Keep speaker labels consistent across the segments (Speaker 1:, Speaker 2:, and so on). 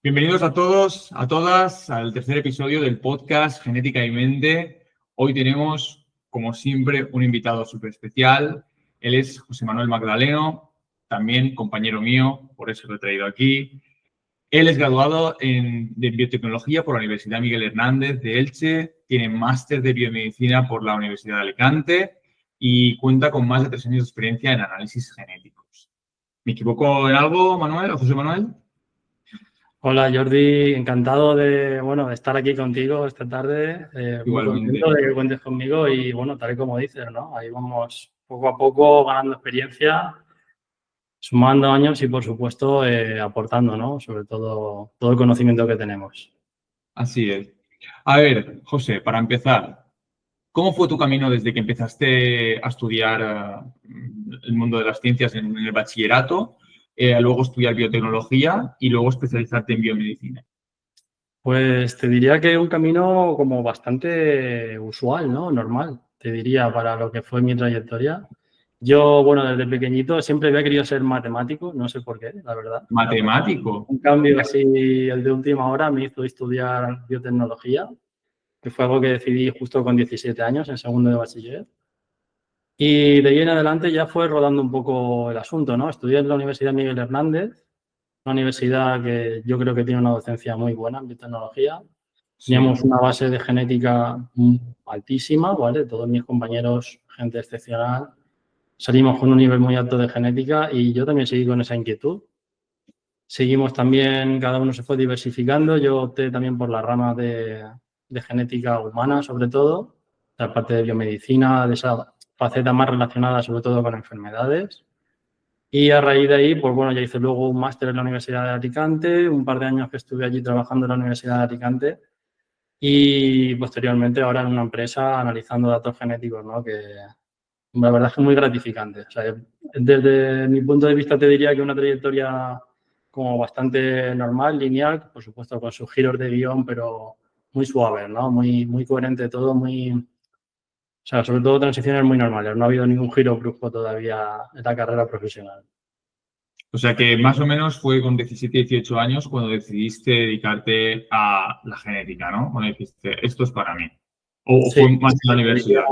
Speaker 1: Bienvenidos a todos, a todas, al tercer episodio del podcast Genética y Mente. Hoy tenemos, como siempre, un invitado súper especial. Él es José Manuel Magdaleno, también compañero mío, por eso lo he traído aquí. Él es graduado de biotecnología por la Universidad Miguel Hernández de Elche, tiene máster de biomedicina por la Universidad de Alicante y cuenta con más de 3 años de experiencia en análisis genéticos. ¿Me equivoco en algo, Manuel o José Manuel?
Speaker 2: Hola Jordi, encantado de estar aquí contigo esta tarde, muy
Speaker 1: Igualmente.
Speaker 2: contento de que cuentes conmigo y tal y como dices, ¿no? Ahí vamos poco a poco ganando experiencia, sumando años y por supuesto aportando, ¿no? Sobre todo el conocimiento que tenemos.
Speaker 1: Así es. A ver, José, para empezar, ¿cómo fue tu camino desde que empezaste a estudiar el mundo de las ciencias en el bachillerato, luego estudiar biotecnología y luego especializarte en biomedicina?
Speaker 2: Pues te diría que un camino como bastante usual, ¿no? Normal, te diría, para lo que fue mi trayectoria. Yo, desde pequeñito siempre había querido ser matemático, no sé por qué, la verdad.
Speaker 1: Matemático.
Speaker 2: Un cambio así, el de última hora, me hizo estudiar biotecnología, que fue algo que decidí justo con 17 años, en segundo de bachiller. Y de ahí en adelante ya fue rodando un poco el asunto, ¿no? Estudié en la Universidad Miguel Hernández, una universidad que yo creo que tiene una docencia muy buena en biotecnología.
Speaker 1: Sí.
Speaker 2: Teníamos una base de genética altísima, ¿vale? Todos mis compañeros, gente excepcional, salimos con un nivel muy alto de genética y yo también seguí con esa inquietud. Seguimos también, cada uno se fue diversificando. Yo opté también por la rama de genética humana, sobre todo, la parte de biomedicina, de esa faceta más relacionada sobre todo con enfermedades. Y a raíz de ahí, pues ya hice luego un máster en la Universidad de Alicante, un par de años que estuve allí trabajando en la Universidad de Alicante y posteriormente ahora en una empresa analizando datos genéticos, ¿no? Que la verdad es que es muy gratificante. O sea, desde mi punto de vista te diría que una trayectoria como bastante normal, lineal, por supuesto con sus giros de guión, pero muy suave, ¿no? Muy coherente todo, o sea, sobre todo transiciones muy normales. No ha habido ningún giro brusco todavía en la carrera profesional.
Speaker 1: O sea que más o menos fue con 17, 18 años cuando decidiste dedicarte a la genética, ¿no? Cuando dijiste, esto es para mí. ¿O
Speaker 2: Sí,
Speaker 1: fue más en la
Speaker 2: te diría,
Speaker 1: universidad?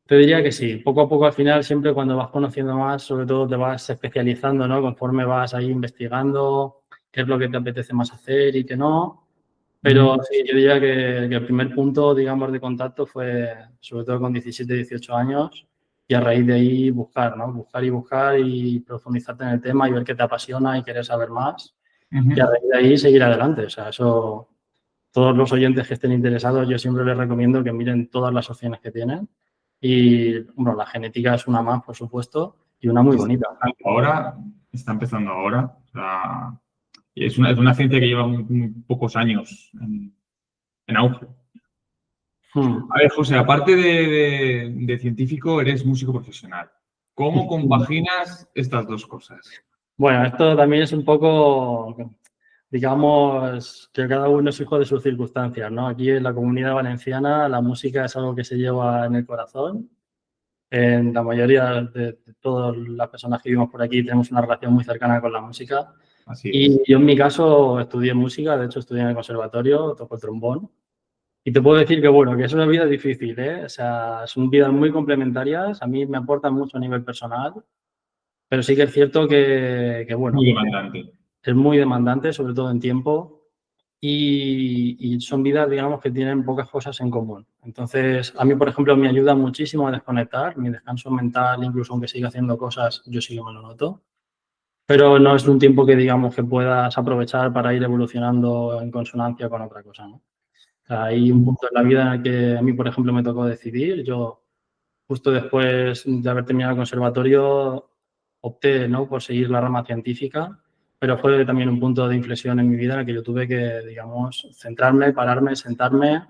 Speaker 2: te diría que sí. Poco a poco al final, siempre cuando vas conociendo más, sobre todo te vas especializando, ¿no? Conforme vas ahí investigando qué es lo que te apetece más hacer y qué no. Pero sí, yo diría que el primer punto, digamos, de contacto fue sobre todo con 17, 18 años y a raíz de ahí buscar, ¿no? Buscar y profundizarte en el tema y ver qué te apasiona y querer saber más y a raíz de ahí seguir adelante. O sea, eso, todos los oyentes que estén interesados, yo siempre les recomiendo que miren todas las opciones que tienen y, la genética es una más, por supuesto, y una muy bonita.
Speaker 1: Ahora, está empezando ahora. O sea, es una ciencia que lleva muy pocos años en auge. A ver, José, aparte de científico, eres músico profesional. ¿Cómo compaginas estas dos cosas?
Speaker 2: Bueno, esto también es un poco, digamos, que cada uno es hijo de sus circunstancias, ¿no? Aquí en la Comunidad Valenciana la música es algo que se lleva en el corazón. En la mayoría de todas las personas que vivimos por aquí tenemos una relación muy cercana con la música.
Speaker 1: Así es.
Speaker 2: Y yo en mi caso estudié música, de hecho estudié en el conservatorio, toco el trombón. Y te puedo decir que es una vida difícil, ¿eh? O sea, son vidas muy complementarias. A mí me aportan mucho a nivel personal, pero sí que es cierto
Speaker 1: Muy demandante.
Speaker 2: es muy demandante, sobre todo en tiempo, y son vidas, digamos, que tienen pocas cosas en común. Entonces, a mí, por ejemplo, me ayuda muchísimo a desconectar, mi descanso mental, incluso aunque siga haciendo cosas, yo sí que me lo noto. Pero no es un tiempo que, digamos, que puedas aprovechar para ir evolucionando en consonancia con otra cosa, ¿no? O sea, hay un punto en la vida en el que a mí, por ejemplo, me tocó decidir. Yo, justo después de haber terminado el conservatorio, opté, ¿no?, por seguir la rama científica, pero fue también un punto de inflexión en mi vida en el que yo tuve que, digamos, centrarme, pararme, sentarme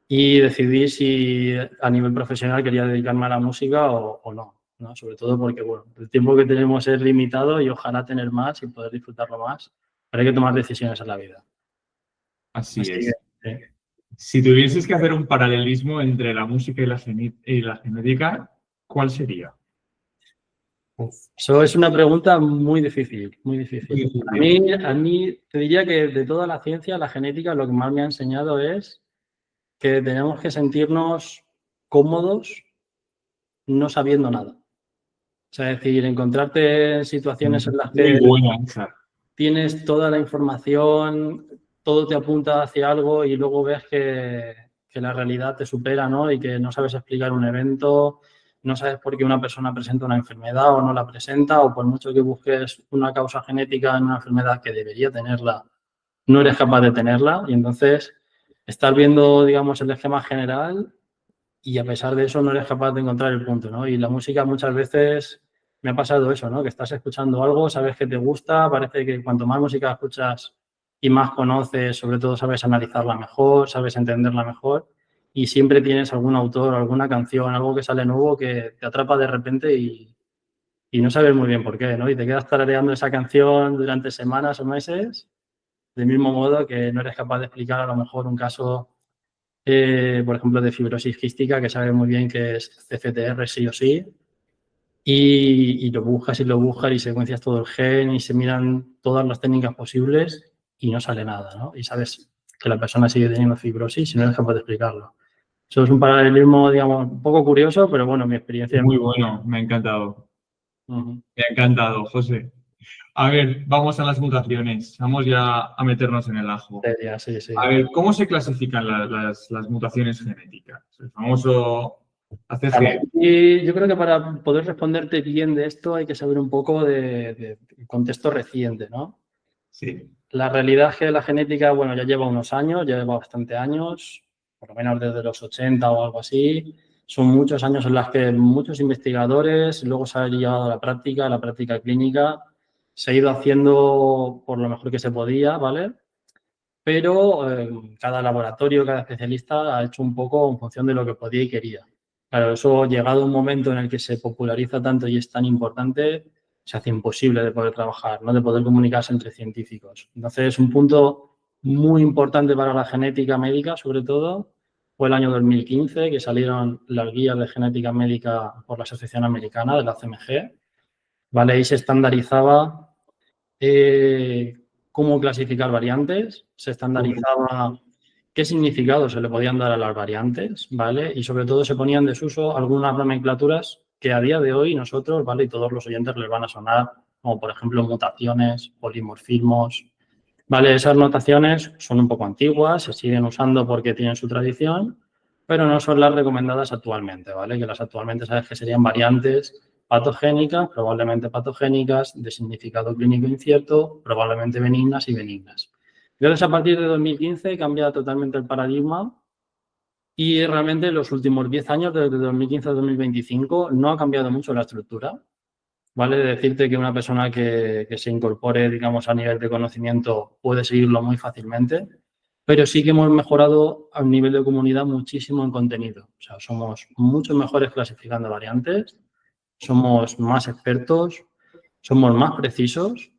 Speaker 2: y decidir si a nivel profesional quería dedicarme a la música o no, ¿no? Sobre todo porque, el tiempo que tenemos es limitado y ojalá tener más y poder disfrutarlo más, pero hay que tomar decisiones en la vida.
Speaker 1: Así
Speaker 2: Así que,
Speaker 1: es.
Speaker 2: sí.
Speaker 1: Si tuvieses que hacer un paralelismo entre la música y la genética, ¿cuál sería?
Speaker 2: Eso es una pregunta muy difícil, muy difícil.
Speaker 1: Muy difícil.
Speaker 2: A mí te diría que de toda la ciencia, la genética, lo que más me ha enseñado es que tenemos que sentirnos cómodos no sabiendo nada. O sea, es decir, encontrarte en situaciones en las
Speaker 1: Muy
Speaker 2: que
Speaker 1: buena esa.
Speaker 2: tienes toda la información, todo te apunta hacia algo y luego ves que la realidad te supera, ¿no? Y que no sabes explicar un evento, no sabes por qué una persona presenta una enfermedad o no la presenta, o por mucho que busques una causa genética en una enfermedad que debería tenerla, no eres capaz de tenerla. Y entonces estás viendo, digamos, el esquema general y a pesar de eso no eres capaz de encontrar el punto, ¿no? Y la música muchas veces me ha pasado eso, ¿no? Que estás escuchando algo, sabes que te gusta, parece que cuanto más música escuchas y más conoces, sobre todo sabes analizarla mejor, sabes entenderla mejor y siempre tienes algún autor, alguna canción, algo que sale nuevo que te atrapa de repente y no sabes muy bien por qué, ¿no? Y te quedas tarareando esa canción durante semanas o meses, del mismo modo que no eres capaz de explicar a lo mejor un caso por ejemplo, de fibrosis quística, que sabe muy bien que es CFTR sí o sí, y lo buscas y secuencias todo el gen y se miran todas las técnicas posibles y no sale nada, ¿no? Y sabes que la persona sigue teniendo fibrosis y no eres capaz de explicarlo. Eso es un paralelismo, digamos, un poco curioso, pero bueno, mi experiencia es
Speaker 1: Muy bueno, me ha encantado.
Speaker 2: Ujú.
Speaker 1: Me ha encantado, José. A ver, vamos a las mutaciones. Vamos ya a meternos en el ajo.
Speaker 2: Seria, sí,
Speaker 1: A
Speaker 2: sí.
Speaker 1: ver, ¿cómo se clasifican las mutaciones genéticas? El famoso
Speaker 2: Vale.
Speaker 1: ACG.
Speaker 2: Y yo creo que para poder responderte bien de esto hay que saber un poco de contexto reciente, ¿no?
Speaker 1: Sí.
Speaker 2: La realidad es que la genética, bueno, ya lleva unos años, ya lleva bastante años, por lo menos desde los 80 o algo así. Son muchos años en los que muchos investigadores, luego se ha llevado a la práctica clínica, se ha ido haciendo por lo mejor que se podía, ¿vale? Pero cada laboratorio, cada especialista ha hecho un poco en función de lo que podía y quería. Claro, eso llegado un momento en el que se populariza tanto y es tan importante, se hace imposible de poder trabajar, ¿no? De poder comunicarse entre científicos. Entonces, es un punto muy importante para la genética médica, sobre todo, fue el año 2015 que salieron las guías de genética médica por la Asociación Americana de la CMG, ¿vale? Ahí se estandarizaba eh, cómo clasificar variantes, se estandarizaba qué significado se le podían dar a las variantes, ¿vale? Y sobre todo se ponían en desuso algunas nomenclaturas que a día de hoy nosotros, ¿vale? Y todos los oyentes les van a sonar, como por ejemplo mutaciones, polimorfismos, ¿vale? Esas notaciones son un poco antiguas, se siguen usando porque tienen su tradición, pero no son las recomendadas actualmente, ¿vale? Que las actualmente sabes que serían variantes patogénicas, probablemente patogénicas, de significado clínico incierto, probablemente benignas y benignas. Entonces, a partir de 2015 cambia totalmente el paradigma y realmente en los últimos 10 años, desde 2015 a 2025, no ha cambiado mucho la estructura. Vale decirte que una persona que se incorpore, digamos, a nivel de conocimiento puede seguirlo muy fácilmente, pero sí que hemos mejorado a nivel de comunidad muchísimo en contenido. O sea, somos mucho mejores clasificando variantes, somos más expertos, somos más precisos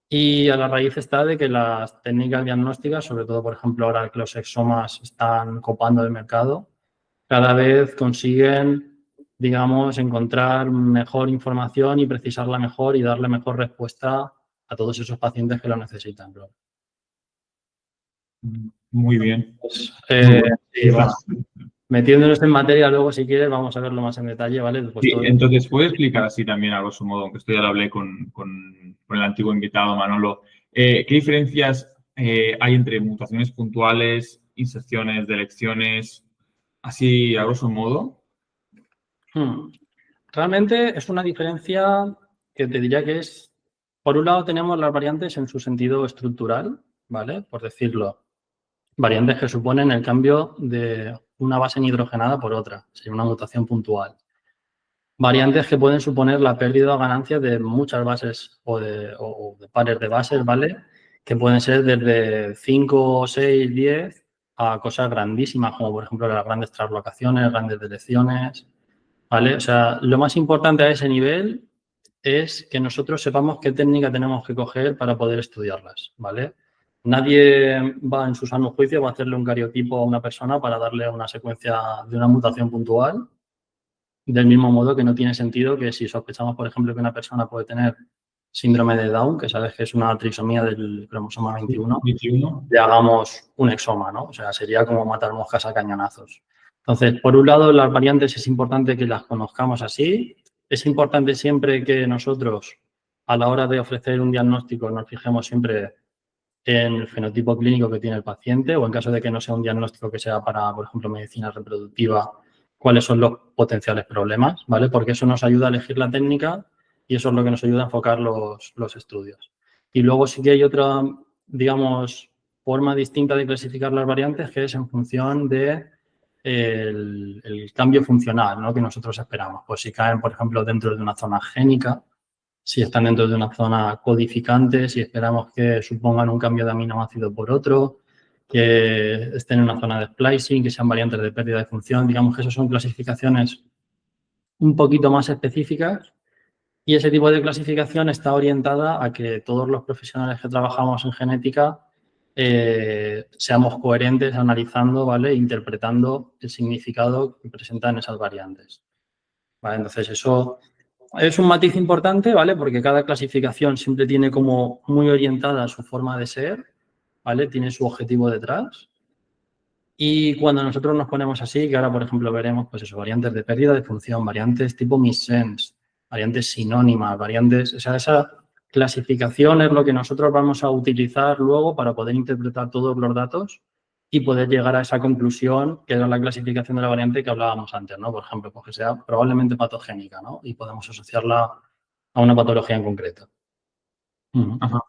Speaker 2: y a la raíz está de que las técnicas diagnósticas, sobre todo, por ejemplo, ahora que los exomas están copando el mercado, cada vez consiguen, digamos, encontrar mejor información y precisarla mejor y darle mejor respuesta a todos esos pacientes que lo necesitan. Claro.
Speaker 1: Muy bien.
Speaker 2: Pues,
Speaker 1: Muy bueno.
Speaker 2: sí, bueno, metiéndonos en materia luego, si quieres, vamos a verlo más en detalle, ¿vale? Pues
Speaker 1: Sí,
Speaker 2: todo.
Speaker 1: entonces, ¿puedes explicar así también, a grosso modo, aunque esto ya lo hablé con el antiguo invitado Manolo, qué diferencias hay entre mutaciones puntuales, inserciones, deleciones, así a grosso modo?
Speaker 2: Realmente es una diferencia que te diría que es, por un lado tenemos las variantes en su sentido estructural, ¿vale? Por decirlo, variantes que suponen el cambio de una base nitrogenada por otra, sería una mutación puntual. Variantes que pueden suponer la pérdida o ganancia de muchas bases o de pares de bases, ¿vale? Que pueden ser desde 5, 6, 10 a cosas grandísimas, como por ejemplo las grandes translocaciones, grandes deleciones, ¿vale? O sea, lo más importante a ese nivel es que nosotros sepamos qué técnica tenemos que coger para poder estudiarlas, ¿vale? Nadie va en su sano juicio va a hacerle un cariotipo a una persona para darle una secuencia de una mutación puntual Del mismo modo que no tiene sentido que si sospechamos, por ejemplo, que una persona puede tener síndrome de Down, que sabes que es una trisomía del cromosoma 21,
Speaker 1: 21.
Speaker 2: le hagamos un exoma, ¿no? O sea, sería como matar moscas a cañonazos. Entonces, por un lado, las variantes es importante que las conozcamos así. Es importante siempre que nosotros, a la hora de ofrecer un diagnóstico, nos fijemos siempre en el fenotipo clínico que tiene el paciente o en caso de que no sea un diagnóstico que sea para, por ejemplo, medicina reproductiva, cuáles son los potenciales problemas, ¿vale? Porque eso nos ayuda a elegir la técnica y eso es lo que nos ayuda a enfocar los estudios. Y luego sí que hay otra, digamos, forma distinta de clasificar las variantes que es en función de el cambio funcional, ¿no? Que nosotros esperamos. Pues si caen, por ejemplo, dentro de una zona génica, si están dentro de una zona codificante, si esperamos que supongan un cambio de aminoácido por otro, que estén en una zona de splicing, que sean variantes de pérdida de función. Digamos que esas son clasificaciones un poquito más específicas y ese tipo de clasificación está orientada a que todos los profesionales que trabajamos en genética seamos coherentes analizando, ¿vale? E interpretando el significado que presentan esas variantes. ¿Vale? Entonces, eso es un matiz importante, ¿vale? Porque cada clasificación siempre tiene como muy orientada su forma de ser, ¿vale? Tiene su objetivo detrás. Y cuando nosotros nos ponemos así, que ahora, por ejemplo, veremos, pues eso, variantes de pérdida de función, variantes tipo missense, variantes sinónimas, variantes, o sea, esa clasificación es lo que nosotros vamos a utilizar luego para poder interpretar todos los datos y poder llegar a esa conclusión que era la clasificación de la variante que hablábamos antes, ¿no? Por ejemplo, pues que sea probablemente patogénica, ¿no? Y podemos asociarla a una patología en concreto.
Speaker 1: Ajá.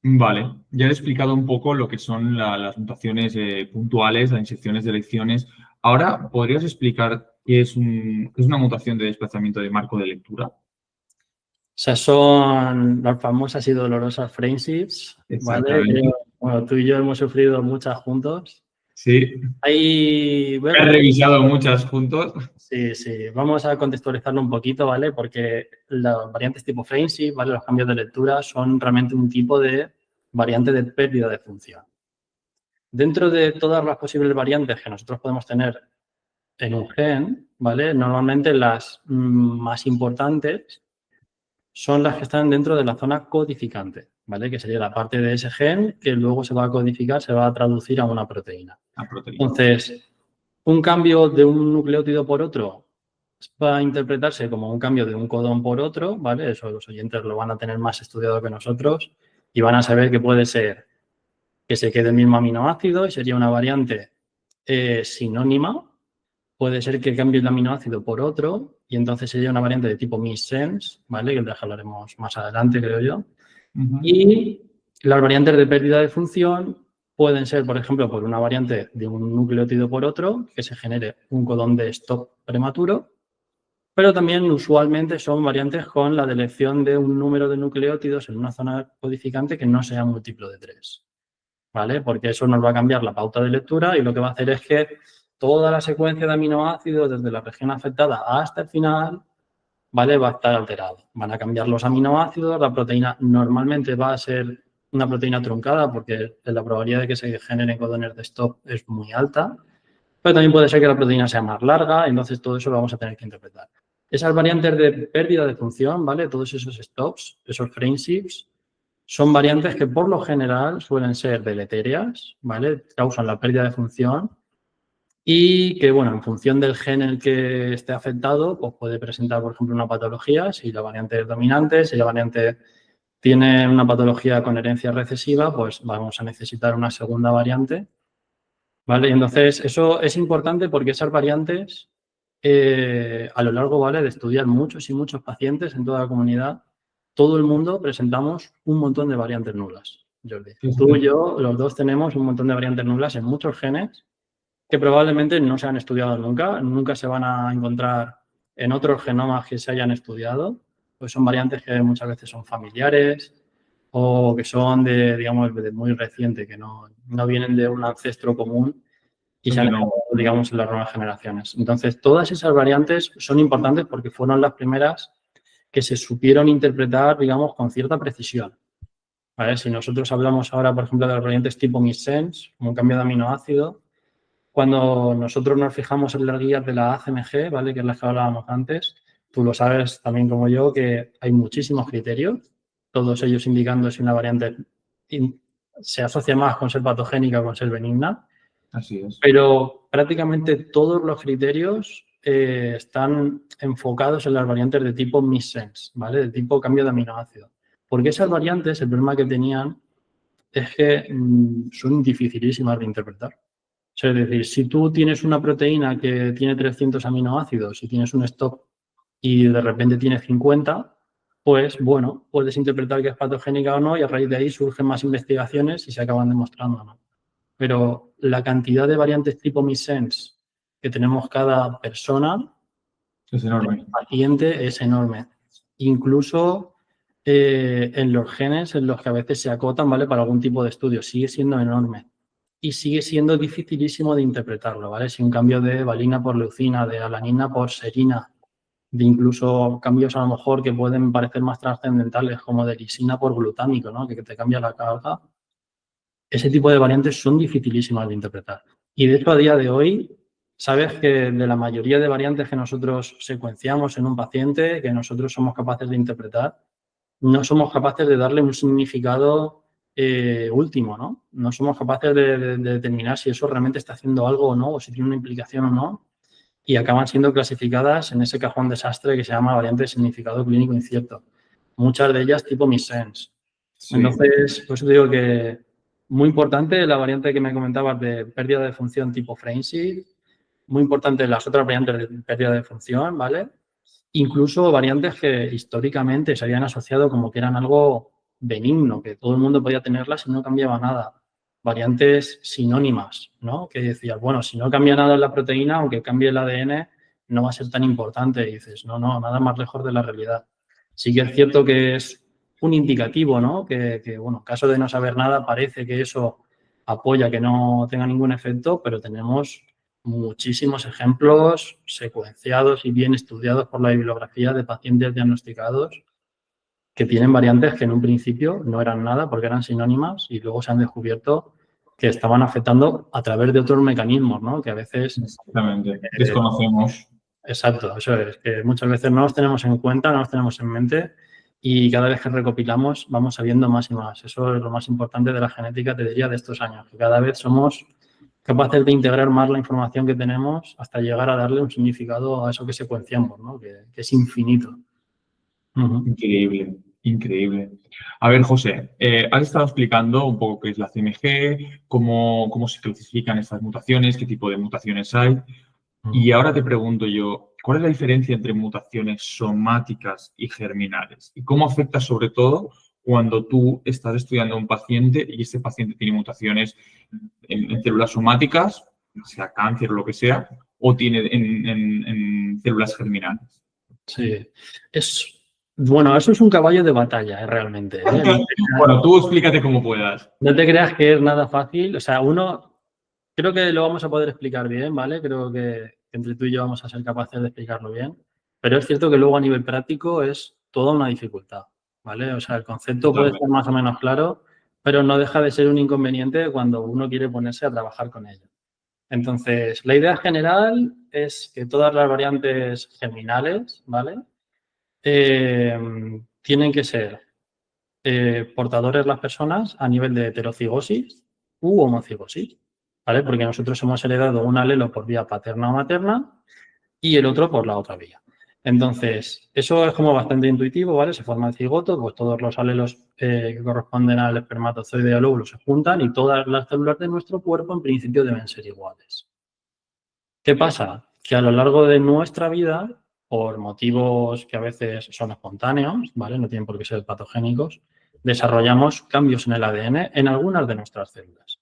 Speaker 1: Vale, ya he explicado un poco lo que son las mutaciones puntuales, las inserciones de lecciones. Ahora, ¿podrías explicar qué es una mutación de desplazamiento de marco de lectura?
Speaker 2: O sea, son las famosas y dolorosas frameshifts, ¿vale? Que,
Speaker 1: Exactamente.
Speaker 2: bueno, tú y yo hemos sufrido muchas juntos.
Speaker 1: Sí,
Speaker 2: Hay,
Speaker 1: he revisado muchas juntos.
Speaker 2: sí, vamos a contextualizarlo un poquito, ¿vale? Porque las variantes tipo frameshift, ¿vale? Los cambios de lectura son realmente un tipo de variante de pérdida de función. Dentro de todas las posibles variantes que nosotros podemos tener en un gen, ¿vale? Normalmente las más importantes son las que están dentro de la zona codificante, ¿vale? Que sería la parte de ese gen que luego se va a codificar, se va a traducir a una proteína.
Speaker 1: La proteína.
Speaker 2: Entonces, un cambio de un nucleótido por otro va a interpretarse como un cambio de un codón por otro, ¿vale? Eso los oyentes lo van a tener más estudiado que nosotros y van a saber que puede ser que se quede el mismo aminoácido y sería una variante sinónima. Puede ser que cambie el aminoácido por otro y entonces sería una variante de tipo missense, ¿vale? Que de la que hablaremos más adelante, creo yo. Y las variantes de pérdida de función pueden ser, por ejemplo, por una variante de un nucleótido por otro, que se genere un codón de stop prematuro, pero también usualmente son variantes con la delección de un número de nucleótidos en una zona codificante que no sea múltiplo de 3, ¿vale? Porque eso nos va a cambiar la pauta de lectura y lo que va a hacer es que toda la secuencia de aminoácidos desde la región afectada hasta el final, ¿vale? Va a estar alterado. Van a cambiar los aminoácidos, la proteína normalmente va a ser una proteína truncada porque la probabilidad de que se generen codones de stop es muy alta, pero también puede ser que la proteína sea más larga, entonces todo eso lo vamos a tener que interpretar. Esas variantes de pérdida de función, ¿vale? Todos esos stops, esos frameshifts, son variantes que por lo general suelen ser deleterias, ¿vale? Causan la pérdida de función y que, bueno, en función del gen en el que esté afectado, pues puede presentar, por ejemplo, una patología. Si la variante es dominante, si la variante tiene una patología con herencia recesiva, pues vamos a necesitar una segunda variante, ¿vale? Y entonces, eso es importante porque esas variantes, a lo largo, ¿vale?, de estudiar muchos y muchos pacientes en toda la comunidad, todo el mundo presentamos un montón de variantes nulas, Jordi. Tú y yo, los dos tenemos un montón de variantes nulas en muchos genes que probablemente no se han estudiado nunca, nunca se van a encontrar en otros genomas que se hayan estudiado, pues son variantes que muchas veces son familiares o que son de, digamos, de muy reciente, que no vienen de un ancestro común y se han estudiado, digamos, en las nuevas generaciones. Entonces, todas esas variantes son importantes porque fueron las primeras que se supieron interpretar, digamos, con cierta precisión. ¿Vale? Si nosotros hablamos ahora, por ejemplo, de las variantes tipo missense, como un cambio de aminoácido, cuando nosotros nos fijamos en las guías de la ACMG, ¿vale? Que es las que hablábamos antes, tú lo sabes también como yo, que hay muchísimos criterios, todos ellos indicando si una variante se asocia más con ser patogénica o con ser benigna.
Speaker 1: Así es.
Speaker 2: Pero prácticamente todos los criterios están enfocados en las variantes de tipo missense, ¿vale? De tipo cambio de aminoácido. Porque esas variantes, el problema que tenían es que son dificilísimas de interpretar. O sea, es decir, si tú tienes una proteína que tiene 300 aminoácidos y tienes un stop y de repente tienes 50, pues bueno, puedes interpretar que es patogénica o no y a raíz de ahí surgen más investigaciones y se acaban demostrando o no. Pero la cantidad de variantes tipo missense que tenemos cada persona,
Speaker 1: Es enorme.
Speaker 2: paciente, es enorme. Incluso en los genes en los que a veces se acotan, ¿vale? Para algún tipo de estudio, sigue siendo enorme. Y sigue siendo dificilísimo de interpretarlo, ¿vale? Si un cambio de valina por leucina, de alanina por serina, de incluso cambios a lo mejor que pueden parecer más trascendentales, como de lisina por glutámico, ¿no? Que te cambia la carga. Ese tipo de variantes son dificilísimas de interpretar. Y de hecho, a día de hoy, sabes que de la mayoría de variantes que nosotros secuenciamos en un paciente, que nosotros somos capaces de interpretar, no somos capaces de darle un significado último, ¿no? No somos capaces de determinar si eso realmente está haciendo algo o no, o si tiene una implicación o no, y acaban siendo clasificadas en ese cajón desastre que se llama variante de significado clínico incierto. Muchas de ellas tipo missense.
Speaker 1: Sí.
Speaker 2: Entonces, por eso digo que muy importante la variante que me comentabas de pérdida de función tipo Framesy, muy importante las otras variantes de pérdida de función, ¿vale? Incluso variantes que históricamente se habían asociado como que eran algo benigno, que todo el mundo podía tenerlas y no cambiaba nada. Variantes sinónimas, ¿no? Que decías, bueno, si no cambia nada en la proteína, aunque cambie el ADN, no va a ser tan importante. Y dices, no, nada más lejos de la realidad. Sí que es cierto que es un indicativo, ¿no? Que, bueno, en caso de no saber nada, parece que eso apoya que no tenga ningún efecto, pero tenemos muchísimos ejemplos secuenciados y bien estudiados por la bibliografía de pacientes diagnosticados que tienen variantes que en un principio no eran nada porque eran sinónimas y luego se han descubierto que estaban afectando a través de otros mecanismos, ¿no? Que a veces...
Speaker 1: Exactamente. Desconocemos.
Speaker 2: Exacto, eso es, que muchas veces no los tenemos en cuenta, no los tenemos en mente y cada vez que recopilamos vamos sabiendo más y más. Eso es lo más importante de la genética, te diría, de estos años, que cada vez somos capaces de integrar más la información que tenemos hasta llegar a darle un significado a eso que secuenciamos, ¿no? Que es infinito.
Speaker 1: Increíble, increíble. A ver, José, has estado explicando un poco qué es la CMG, cómo se clasifican estas mutaciones, qué tipo de mutaciones hay. Y ahora te pregunto yo, ¿cuál es la diferencia entre mutaciones somáticas y germinales? ¿Y cómo afecta sobre todo cuando tú estás estudiando a un paciente y ese paciente tiene mutaciones en células somáticas, sea cáncer o lo que sea, o tiene en células germinales?
Speaker 2: Sí, bueno, eso es un caballo de batalla, realmente.
Speaker 1: Bueno, tú explícate como puedas.
Speaker 2: No te creas que es nada fácil. O sea, creo que lo vamos a poder explicar bien, ¿vale? Creo que entre tú y yo vamos a ser capaces de explicarlo bien. Pero es cierto que luego a nivel práctico es toda una dificultad, ¿vale? O sea, el concepto puede estar más o menos claro, pero no deja de ser un inconveniente cuando uno quiere ponerse a trabajar con ello. Entonces, la idea general es que todas las variantes germinales, ¿vale? Tienen que ser portadores las personas a nivel de heterocigosis u homocigosis, ¿vale? Porque nosotros hemos heredado un alelo por vía paterna o materna y el otro por la otra vía. Entonces, eso es como bastante intuitivo, ¿vale? Se forma el cigoto, pues todos los alelos que corresponden al espermatozoide y al óvulo se juntan y todas las células de nuestro cuerpo en principio deben ser iguales. ¿Qué pasa? Que a lo largo de nuestra vida, por motivos que a veces son espontáneos, ¿vale? No tienen por qué ser patogénicos, desarrollamos cambios en el ADN en algunas de nuestras células.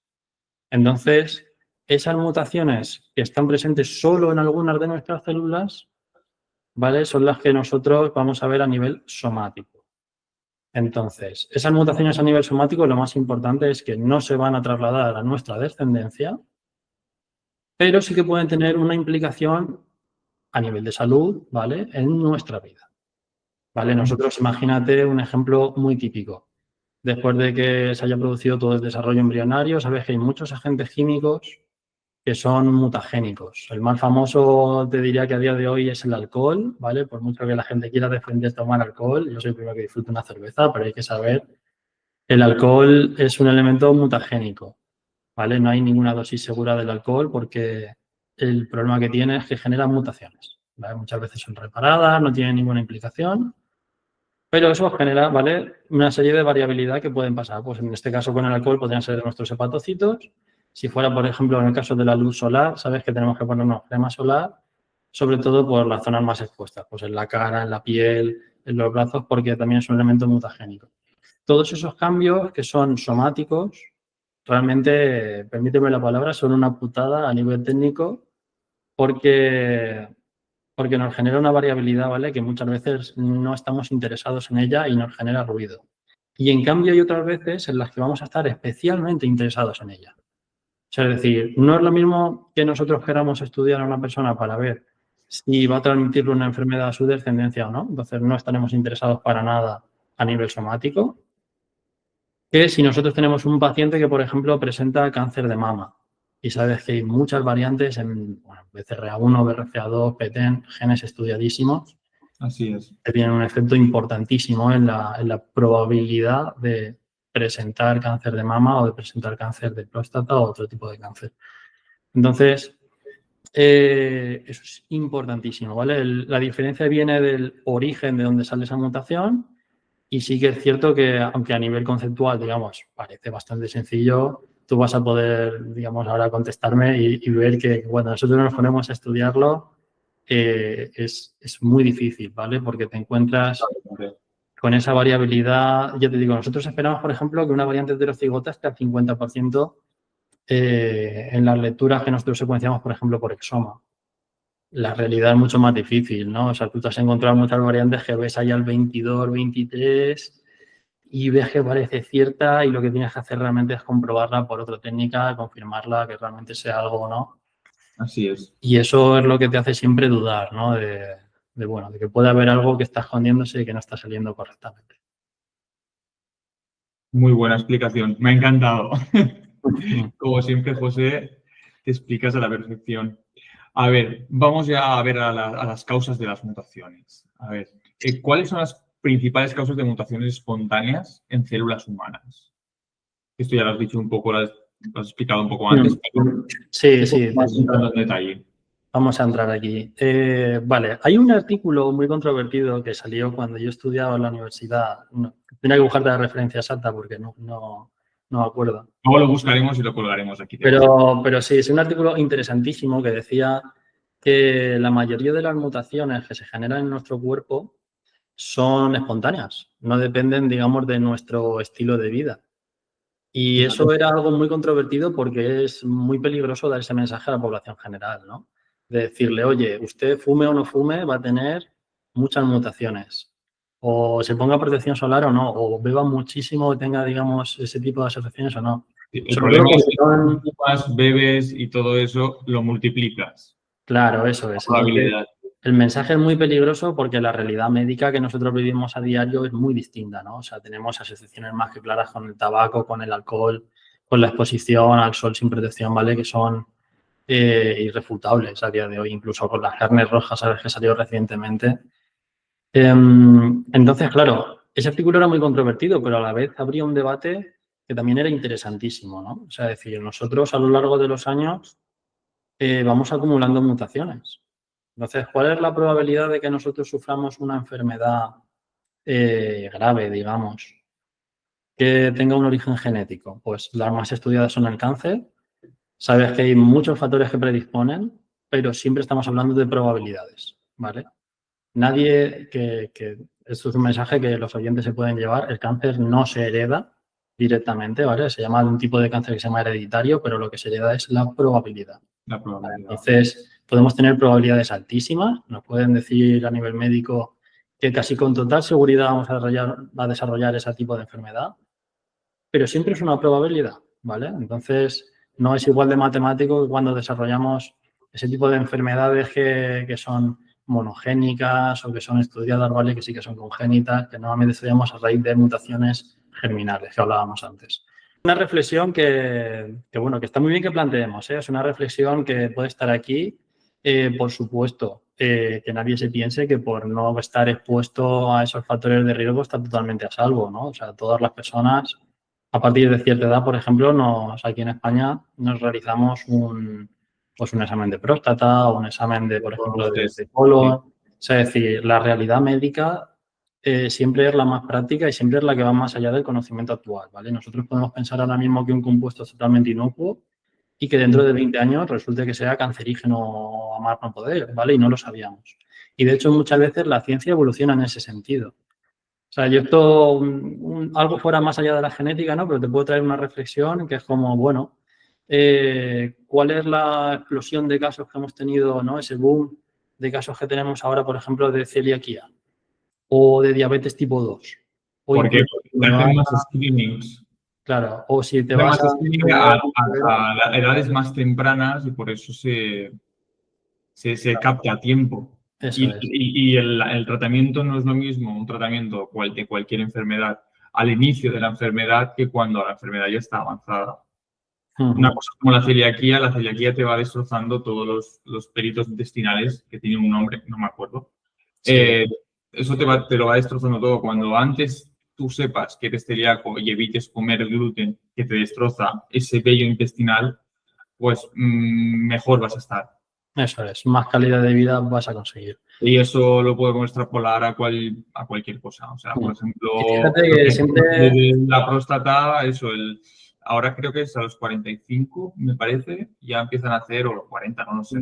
Speaker 2: Entonces, esas mutaciones que están presentes solo en algunas de nuestras células, ¿vale? Son las que nosotros vamos a ver a nivel somático. Entonces, esas mutaciones a nivel somático, lo más importante es que no se van a trasladar a nuestra descendencia, pero sí que pueden tener una implicación a nivel de salud, ¿vale? En nuestra vida, ¿vale? Nosotros, imagínate un ejemplo muy típico. Después de que se haya producido todo el desarrollo embrionario, sabes que hay muchos agentes químicos que son mutagénicos. El más famoso te diría que a día de hoy es el alcohol, ¿vale? Por mucho que la gente quiera defender tomar alcohol, yo soy el primero que disfruto una cerveza, pero hay que saber, el alcohol es un elemento mutagénico, ¿vale? No hay ninguna dosis segura del alcohol porque el problema que tiene es que genera mutaciones, ¿vale? Muchas veces son reparadas, no tienen ninguna implicación, pero eso genera, ¿vale?, una serie de variabilidad que pueden pasar. Pues en este caso con el alcohol podrían ser de nuestros hepatocitos. Si fuera, por ejemplo, en el caso de la luz solar, sabes que tenemos que ponernos crema solar, sobre todo por las zonas más expuestas, pues en la cara, en la piel, en los brazos, porque también es un elemento mutagénico. Todos esos cambios que son somáticos, realmente, permíteme la palabra, son una putada a nivel técnico porque nos genera una variabilidad, ¿vale?, que muchas veces no estamos interesados en ella y nos genera ruido. Y en cambio hay otras veces en las que vamos a estar especialmente interesados en ella. O sea, es decir, no es lo mismo que nosotros queramos estudiar a una persona para ver si va a transmitirle una enfermedad a su descendencia o no. Entonces no estaremos interesados para nada a nivel somático. Que si nosotros tenemos un paciente que, por ejemplo, presenta cáncer de mama y sabes que hay muchas variantes en BCR1, BRCA2, PTEN, genes estudiadísimos,
Speaker 1: Así es.
Speaker 2: que tienen un efecto importantísimo en la probabilidad de presentar cáncer de mama o de presentar cáncer de próstata o otro tipo de cáncer. Entonces, eso es importantísimo, ¿vale? La diferencia viene del origen de donde sale esa mutación. Y sí que es cierto que, aunque a nivel conceptual, digamos, parece bastante sencillo, tú vas a poder, digamos, ahora contestarme y ver que cuando nosotros nos ponemos a estudiarlo es muy difícil, ¿vale? Porque te encuentras con esa variabilidad. Ya te digo, nosotros esperamos, por ejemplo, que una variante heterocigota esté al 50% en las lecturas que nosotros secuenciamos, por ejemplo, por exoma. La realidad es mucho más difícil, ¿no? O sea, tú te has encontrado muchas variantes que ves ahí al 22, 23 y ves que parece cierta y lo que tienes que hacer realmente es comprobarla por otra técnica, confirmarla, que realmente sea algo o no.
Speaker 1: Así es.
Speaker 2: Y eso es lo que te hace siempre dudar, ¿no? De que puede haber algo que está escondiéndose y que no está saliendo correctamente.
Speaker 1: Muy buena explicación. Me ha encantado. Como siempre, José, te explicas a la perfección. A ver, vamos ya a ver a las causas de las mutaciones. A ver, ¿cuáles son las principales causas de mutaciones espontáneas en células humanas? Esto ya lo has dicho un poco, lo has explicado un poco antes, pero
Speaker 2: sí.
Speaker 1: más entrando en detalle.
Speaker 2: Vamos a entrar aquí. Vale, hay un artículo muy controvertido que salió cuando yo estudiaba en la universidad. No, tenía que buscarte la referencia exacta porque no me acuerdo.
Speaker 1: Luego lo buscaremos y lo colgaremos aquí.
Speaker 2: Pero sí, es un artículo interesantísimo que decía que la mayoría de las mutaciones que se generan en nuestro cuerpo son espontáneas, no dependen, digamos, de nuestro estilo de vida. Y eso era algo muy controvertido porque es muy peligroso dar ese mensaje a la población general, ¿no? De decirle, oye, usted fume o no fume, va a tener muchas mutaciones. O se ponga protección solar o no, o beba muchísimo o tenga, digamos, ese tipo de asociaciones o no.
Speaker 1: El problema es que cuando fumas, bebes y todo eso lo multiplicas.
Speaker 2: Claro, eso es. Entonces, el mensaje es muy peligroso porque la realidad médica que nosotros vivimos a diario es muy distinta, ¿no? O sea, tenemos asociaciones más que claras con el tabaco, con el alcohol, con la exposición al sol sin protección, ¿vale? Que son irrefutables a día de hoy, incluso con las carnes rojas, ¿sabes? Que salió recientemente. Entonces, claro, ese artículo era muy controvertido, pero a la vez habría un debate que también era interesantísimo, ¿no? O sea, es decir, nosotros a lo largo de los años vamos acumulando mutaciones. Entonces, ¿cuál es la probabilidad de que nosotros suframos una enfermedad grave, digamos, que tenga un origen genético? Pues las más estudiadas son el cáncer. Sabes que hay muchos factores que predisponen, pero siempre estamos hablando de probabilidades, ¿vale? Nadie esto es un mensaje que los oyentes se pueden llevar, el cáncer no se hereda directamente, ¿vale? Se llama un tipo de cáncer que se llama hereditario, pero lo que se hereda es la probabilidad. Entonces, podemos tener probabilidades altísimas, nos pueden decir a nivel médico que casi con total seguridad vamos a desarrollar ese tipo de enfermedad, pero siempre es una probabilidad, ¿vale? Entonces, no es igual de matemático que cuando desarrollamos ese tipo de enfermedades que son monogénicas o que son estudiadas, ¿vale? Que sí que son congénitas, que normalmente estudiamos a raíz de mutaciones germinales que hablábamos antes. una reflexión bueno, que está muy bien que planteemos, ¿eh? Es una reflexión que puede estar aquí, por supuesto, que nadie se piense que por no estar expuesto a esos factores de riesgo está totalmente a salvo, ¿no? O sea, todas las personas, a partir de cierta edad, por ejemplo, aquí en España nos realizamos un examen de próstata o un examen de, por ejemplo, de colon. O sea, es decir, la realidad médica siempre es la más práctica y siempre es la que va más allá del conocimiento actual, ¿vale? Nosotros podemos pensar ahora mismo que un compuesto es totalmente inocuo y que dentro de 20 años resulte que sea cancerígeno a más no poder, ¿vale? Y no lo sabíamos. Y de hecho muchas veces la ciencia evoluciona en ese sentido. O sea, yo esto, algo fuera más allá de la genética, ¿no? Pero te puedo traer una reflexión que es como, bueno, ¿cuál es la explosión de casos que hemos tenido, ¿no? Ese boom de casos que tenemos ahora, por ejemplo, de celiaquía o de diabetes tipo 2. O
Speaker 1: ¿Por qué?
Speaker 2: incluso,
Speaker 1: Porque te hacen más screenings.
Speaker 2: claro, o si te
Speaker 1: Hacen
Speaker 2: vas
Speaker 1: más
Speaker 2: a...
Speaker 1: screening a edades más tempranas y por eso se capta a tiempo.
Speaker 2: Eso es.
Speaker 1: Y el tratamiento no es lo mismo, un tratamiento de cualquier enfermedad al inicio de la enfermedad que cuando la enfermedad ya está avanzada. Una cosa como la celiaquía te va destrozando todos los peritos intestinales, que tienen un nombre, no me acuerdo.
Speaker 2: Sí.
Speaker 1: Eso te lo va destrozando todo. Cuando antes tú sepas que eres celíaco y evites comer gluten que te destroza ese vello intestinal, pues mejor vas a estar.
Speaker 2: Eso es. Más calidad de vida vas a conseguir.
Speaker 1: Y eso lo podemos extrapolar a cualquier cosa. O sea, por ejemplo,
Speaker 2: Y fíjate que siempre...
Speaker 1: la próstata, ahora creo que es a los 45, me parece, ya empiezan a hacer, o los 40, no lo sé,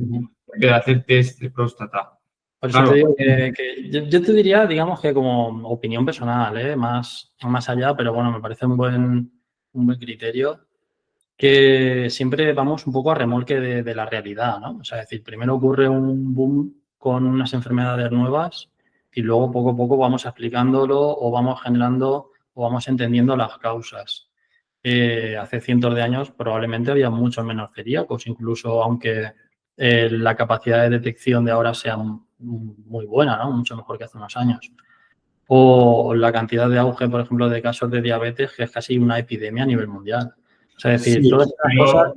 Speaker 1: de hacer test de próstata.
Speaker 2: Por eso
Speaker 1: Claro.
Speaker 2: te digo que yo te diría, digamos que como opinión personal, más allá, pero bueno, me parece un buen criterio, que siempre vamos un poco a remolque de la realidad, ¿no? O sea, es decir, primero ocurre un boom con unas enfermedades nuevas y luego poco a poco vamos explicándolo o vamos generando o vamos entendiendo las causas. Hace cientos de años probablemente había muchos menos celíacos, incluso aunque la capacidad de detección de ahora sea muy buena, ¿no? Mucho mejor que hace unos años. O la cantidad de auge, por ejemplo, de casos de diabetes, que es casi una epidemia a nivel mundial. O sea, es decir,
Speaker 1: Sí,
Speaker 2: todas estas cosas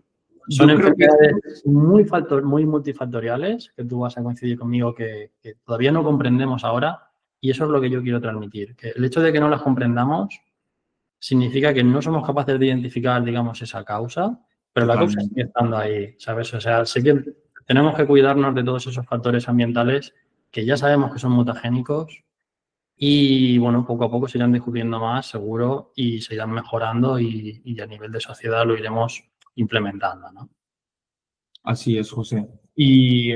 Speaker 2: son
Speaker 1: yo creo que
Speaker 2: enfermedades muy multifactoriales, que tú vas a coincidir conmigo que todavía no comprendemos ahora, y eso es lo que yo quiero transmitir, que el hecho de que no las comprendamos significa que no somos capaces de identificar, digamos, esa causa, pero la causa
Speaker 1: totalmente.
Speaker 2: sigue estando ahí, ¿sabes? O sea, sí que tenemos que cuidarnos de todos esos factores ambientales que ya sabemos que son mutagénicos y, bueno, poco a poco se irán descubriendo más, seguro, y se irán mejorando y a nivel de sociedad lo iremos implementando, ¿no?
Speaker 1: Así es, José. Y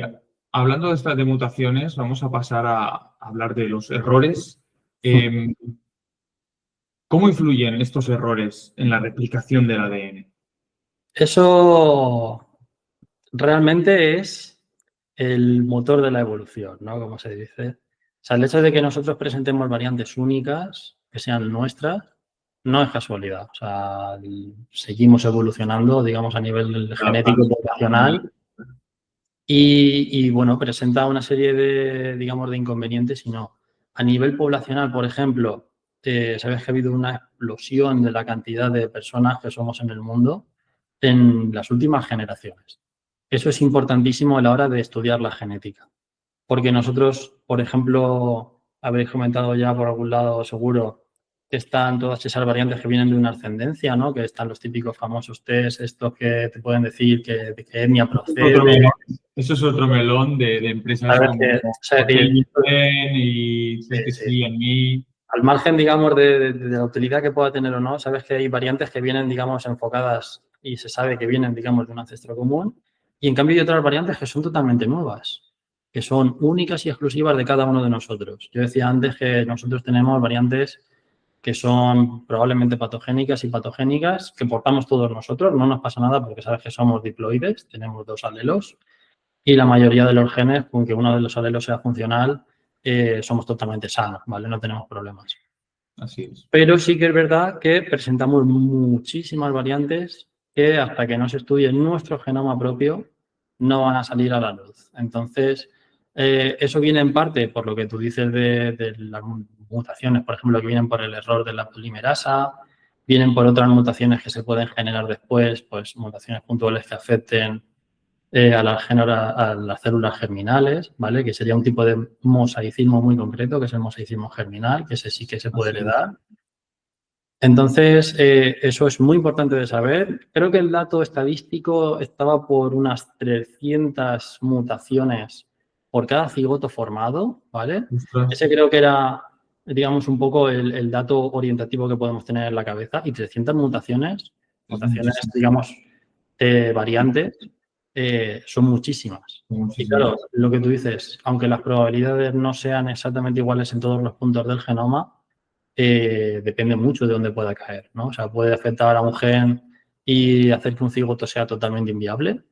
Speaker 1: hablando de mutaciones, vamos a pasar a hablar de los errores. ¿Cómo influyen estos errores en la replicación del ADN?
Speaker 2: Eso realmente es el motor de la evolución, ¿no? Como se dice. O sea, el hecho de que nosotros presentemos variantes únicas, que sean nuestras, no es casualidad. O sea, seguimos evolucionando, digamos, a nivel genético poblacional y, bueno, presenta una serie de, digamos, de inconvenientes y no. A nivel poblacional, por ejemplo, sabes que ha habido una explosión de la cantidad de personas que somos en el mundo en las últimas generaciones. Eso es importantísimo a la hora de estudiar la genética. Porque nosotros, por ejemplo, habréis comentado ya por algún lado, seguro, que están todas esas variantes que vienen de una ascendencia, ¿no? Que están los típicos famosos test, estos que te pueden decir de qué etnia procede.
Speaker 1: Eso es otro melón de empresas
Speaker 2: Sabes
Speaker 1: como
Speaker 2: que, o sea, decir,
Speaker 1: y
Speaker 2: sí, sí.
Speaker 1: CTC&Me.
Speaker 2: Al margen, digamos, de la utilidad que pueda tener o no, sabes que hay variantes que vienen, digamos, enfocadas y se sabe que vienen, digamos, de un ancestro común. Y en cambio hay otras variantes que son totalmente nuevas, que son únicas y exclusivas de cada uno de nosotros. Yo decía antes que nosotros tenemos variantes que son probablemente patogénicas y patogénicas, que portamos todos nosotros, no nos pasa nada porque sabes que somos diploides, tenemos 2 alelos y la mayoría de los genes, con que uno de los alelos sea funcional, somos totalmente sanos, ¿vale? No tenemos problemas.
Speaker 1: Así es.
Speaker 2: Pero sí que es verdad que presentamos muchísimas variantes que hasta que no se estudie nuestro genoma propio no van a salir a la luz. Entonces, eso viene en parte por lo que tú dices de las mutaciones, por ejemplo, que vienen por el error de la polimerasa, vienen por otras mutaciones que se pueden generar después, pues mutaciones puntuales que afecten a las células germinales, ¿vale? Que sería un tipo de mosaicismo muy concreto, que es el mosaicismo germinal, que ese sí que se puede heredar. Entonces, eso es muy importante de saber. Creo que el dato estadístico estaba por unas 300 mutaciones por cada cigoto formado, ¿vale?
Speaker 1: Ostras.
Speaker 2: Ese creo que era, digamos, un poco el dato orientativo que podemos tener en la cabeza. Y 300 mutaciones, digamos, variantes, son muchísimas. Y claro, lo que tú dices, aunque las probabilidades no sean exactamente iguales en todos los puntos del genoma, depende mucho de dónde pueda caer, ¿no? O sea, puede afectar a un gen y hacer que un cigoto sea totalmente inviable,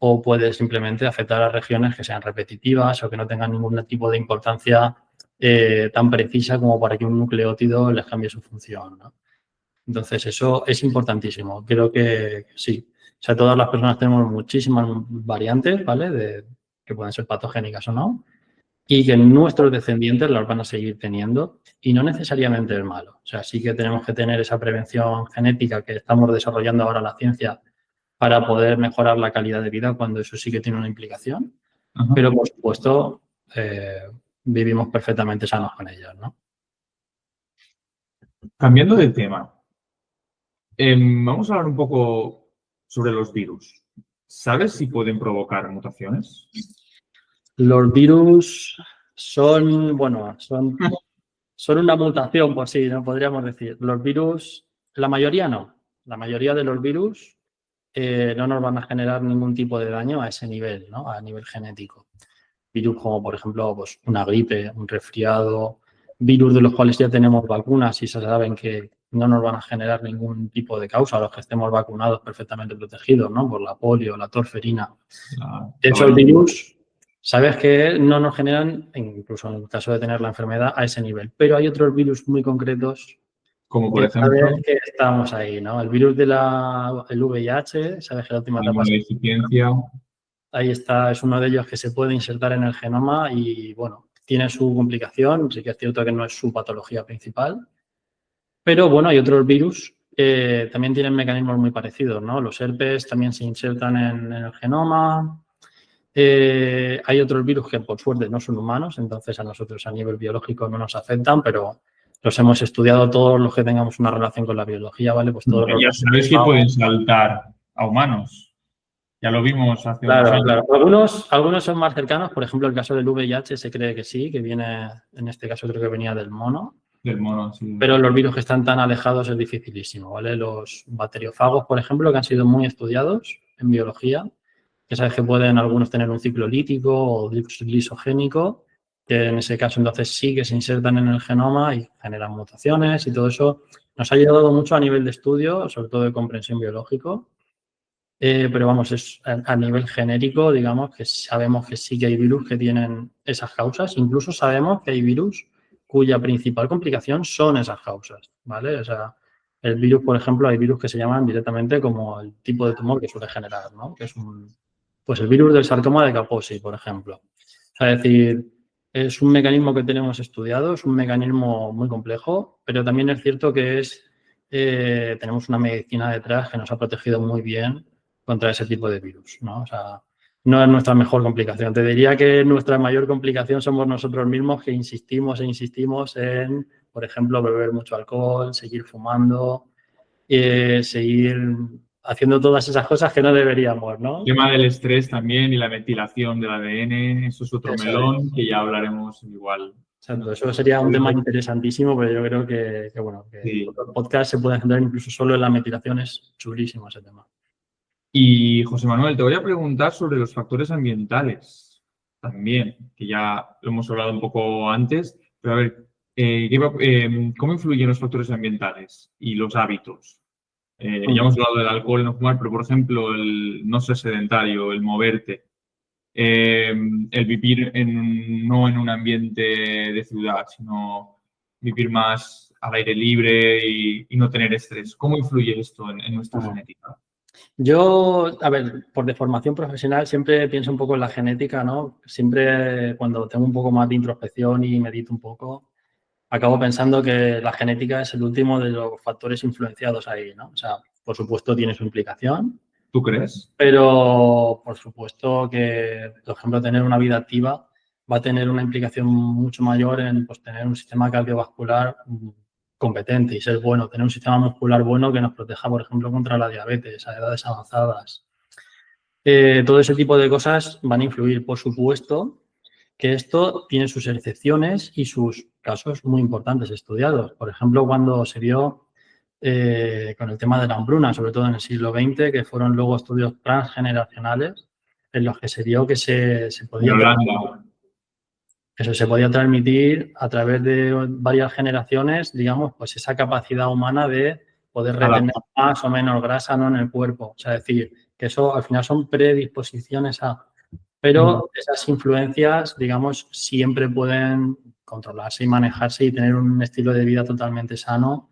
Speaker 2: o puede simplemente afectar a regiones que sean repetitivas o que no tengan ningún tipo de importancia tan precisa como para que un nucleótido les cambie su función, ¿no? Entonces, eso es importantísimo. Creo que sí. O sea, todas las personas tenemos muchísimas variantes, ¿vale? Que pueden ser patogénicas o no, y que nuestros descendientes las van a seguir teniendo, y no necesariamente es malo. O sea, sí que tenemos que tener esa prevención genética que estamos desarrollando ahora la ciencia para poder mejorar la calidad de vida cuando eso sí que tiene una implicación.
Speaker 1: Ajá.
Speaker 2: Pero, por supuesto, vivimos perfectamente sanos con ellas, ¿no?
Speaker 1: Cambiando de tema, vamos a hablar un poco sobre los virus. ¿Sabes si pueden provocar mutaciones?
Speaker 2: Los virus son, bueno, son una mutación por sí, ¿no? Podríamos decir. Los virus, la mayoría no. La mayoría de los virus no nos van a generar ningún tipo de daño a ese nivel, ¿no? A nivel genético. Virus como, por ejemplo, pues una gripe, un resfriado, virus de los cuales ya tenemos vacunas y se saben que no nos van a generar ningún tipo de causa a los que estemos vacunados perfectamente protegidos, ¿no? Por la polio, la torferina. De hecho, el virus, sabes que no nos generan, incluso en el caso de tener la enfermedad, a ese nivel. Pero hay otros virus muy concretos.
Speaker 1: Como por ejemplo,
Speaker 2: sabes que estamos ahí, ¿no? El virus del VIH, sabes que la última etapa
Speaker 1: inmunodeficiencia.
Speaker 2: ahí está, es uno de ellos que se puede insertar en el genoma y, bueno, tiene su complicación, sí que es cierto que no es su patología principal, pero, bueno, hay otros virus que también tienen mecanismos muy parecidos, ¿no? Los herpes también se insertan en el genoma. Hay otros virus que, por suerte, no son humanos, entonces a nosotros a nivel biológico no nos afectan, pero los hemos estudiado todos los que tengamos una relación con la biología, ¿vale? Pues todos
Speaker 1: Ya sabéis que pueden saltar a humanos. Ya lo vimos hace unos años.
Speaker 2: Claro. Algunos son más cercanos. Por ejemplo, el caso del VIH se cree que sí, que viene, en este caso creo que venía del mono.
Speaker 1: Del mono, sí.
Speaker 2: Pero los virus que están tan alejados es dificilísimo, ¿vale? Los bacteriófagos, por ejemplo, que han sido muy estudiados en biología, que sabes que pueden algunos tener un ciclo lítico o lisogénico, que en ese caso entonces sí que se insertan en el genoma y generan mutaciones y todo eso. Nos ha ayudado mucho a nivel de estudio, sobre todo de comprensión biológico. Pero vamos, es a nivel genérico, digamos, que sabemos que sí que hay virus que tienen esas causas. Incluso sabemos que hay virus cuya principal complicación son esas causas, ¿vale? O sea, el virus, por ejemplo, hay virus que se llaman directamente como el tipo de tumor que suele generar, ¿no? Que es pues el virus del sarcoma de Kaposi, por ejemplo. O sea, es decir, es un mecanismo que tenemos estudiado, es un mecanismo muy complejo, pero también es cierto que tenemos una medicina detrás que nos ha protegido muy bien contra ese tipo de virus, ¿no? O sea, no es nuestra mejor complicación. Te diría que nuestra mayor complicación somos nosotros mismos, que insistimos en, por ejemplo, beber mucho alcohol, seguir fumando, seguir haciendo todas esas cosas que no deberíamos, ¿no?
Speaker 1: El tema del estrés también y la metilación del ADN, eso es otro melón que ya hablaremos igual.
Speaker 2: Exacto, eso sería un tema interesantísimo, pero yo creo que sí. Los podcasts se pueden centrar incluso solo en la metilación, es chulísimo ese tema.
Speaker 1: Y José Manuel, te voy a preguntar sobre los factores ambientales también, que ya lo hemos hablado un poco antes, pero a ver, ¿cómo influyen los factores ambientales y los hábitos? Ya hemos hablado del alcohol, no fumar, pero por ejemplo, el no ser sedentario, el moverte, el vivir no en un ambiente de ciudad, sino vivir más al aire libre y no tener estrés. ¿Cómo influye esto en nuestra genética?
Speaker 2: Yo, a ver, por deformación profesional siempre pienso un poco en la genética, ¿no? Siempre cuando tengo un poco más de introspección y medito un poco, acabo pensando que la genética es el último de los factores influenciados ahí, ¿no? O sea, por supuesto tiene su implicación,
Speaker 1: ¿Tú crees?
Speaker 2: pero por supuesto que, por ejemplo, tener una vida activa va a tener una implicación mucho mayor en pues, tener un sistema cardiovascular competente y ser bueno, tener un sistema muscular bueno que nos proteja, por ejemplo, contra la diabetes a edades avanzadas. Todo ese tipo de cosas van a influir, por supuesto, que esto tiene sus excepciones y sus casos muy importantes estudiados. Por ejemplo, cuando se vio con el tema de la hambruna, sobre todo en el siglo XX, que fueron luego estudios transgeneracionales en los que se vio que se
Speaker 1: En
Speaker 2: podía,
Speaker 1: Holanda.
Speaker 2: eso se podía transmitir a través de varias generaciones, digamos, pues esa capacidad humana de poder retener más o menos grasa, ¿no?, en el cuerpo. O sea, decir, que eso al final son predisposiciones a... Pero esas influencias, digamos, siempre pueden controlarse y manejarse y tener un estilo de vida totalmente sano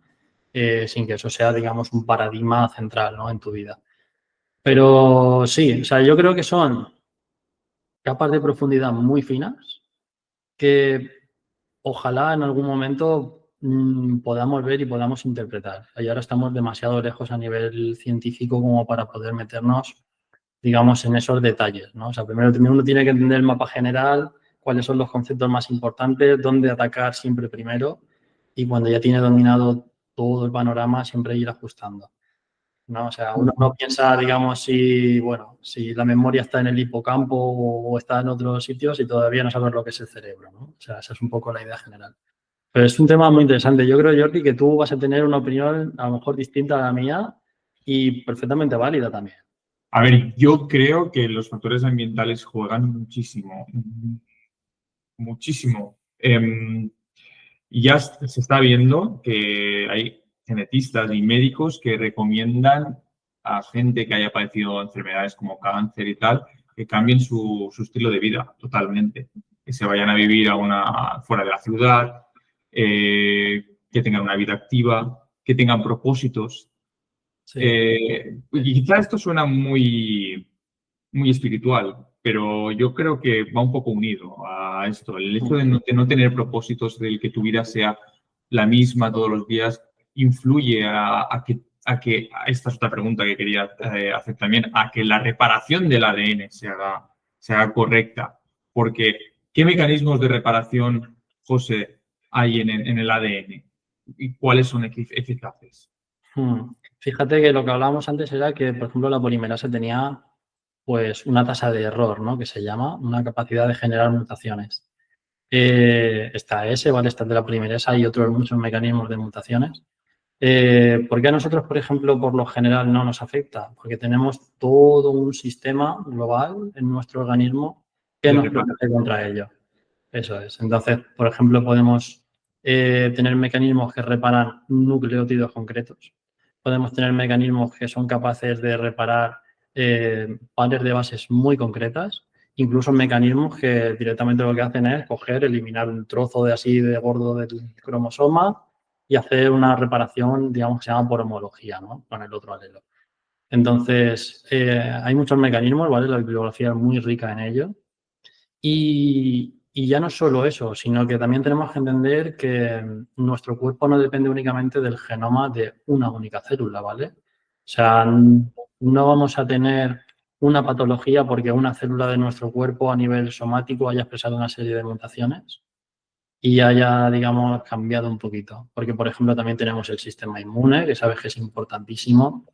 Speaker 2: sin que eso sea, digamos, un paradigma central, ¿no?, en tu vida. Pero sí, o sea, yo creo que son capas de profundidad muy finas que ojalá en algún momento podamos ver y podamos interpretar. Y ahora estamos demasiado lejos a nivel científico como para poder meternos, digamos, en esos detalles, ¿no? O sea, primero uno tiene que entender el mapa general, cuáles son los conceptos más importantes, dónde atacar siempre primero y cuando ya tiene dominado todo el panorama, siempre ir ajustando, ¿no? O sea, uno no piensa, digamos, si la memoria está en el hipocampo o está en otros sitios y todavía no sabes lo que es el cerebro, ¿no? O sea, esa es un poco la idea general. Pero es un tema muy interesante. Yo creo, Jordi, que tú vas a tener una opinión a lo mejor distinta a la mía y perfectamente válida también.
Speaker 1: A ver, yo creo que los factores ambientales juegan muchísimo, muchísimo. Ya se está viendo que hay genetistas y médicos que recomiendan a gente que haya padecido enfermedades como cáncer y tal, que cambien su estilo de vida totalmente, que se vayan a vivir fuera de la ciudad, que tengan una vida activa, que tengan propósitos.
Speaker 2: Sí.
Speaker 1: Y quizá esto suena muy, muy espiritual, pero yo creo que va un poco unido a esto. El hecho de no tener propósitos, del que tu vida sea la misma todos los días, influye esta es otra pregunta que quería hacer también, a que la reparación del ADN se haga correcta. Porque, ¿qué mecanismos de reparación, José, hay en el ADN? ¿Y cuáles son eficaces?
Speaker 2: Fíjate que lo que hablábamos antes era que, por ejemplo, la polimerasa tenía pues una tasa de error, ¿no?, que se llama, una capacidad de generar mutaciones. Está ese, ¿vale? Está de la polimerasa y otros muchos mecanismos de mutaciones. ¿Por qué a nosotros, por ejemplo, por lo general no nos afecta? Porque tenemos todo un sistema global en nuestro organismo que nos protege contra ello. Eso es. Entonces, por ejemplo, podemos tener mecanismos que reparan nucleótidos concretos. Podemos tener mecanismos que son capaces de reparar pares de bases muy concretas, incluso mecanismos que directamente lo que hacen es coger, eliminar un trozo de así de gordo del cromosoma y hacer una reparación, digamos, que se llama por homología, ¿no?, con el otro alelo. Entonces, hay muchos mecanismos, ¿vale? La bibliografía es muy rica en ello. Y ya no solo eso, sino que también tenemos que entender que nuestro cuerpo no depende únicamente del genoma de una única célula, ¿vale? O sea, no vamos a tener una patología porque una célula de nuestro cuerpo a nivel somático haya expresado una serie de mutaciones y haya, digamos, cambiado un poquito. Porque, por ejemplo, también tenemos el sistema inmune, que sabes que es importantísimo,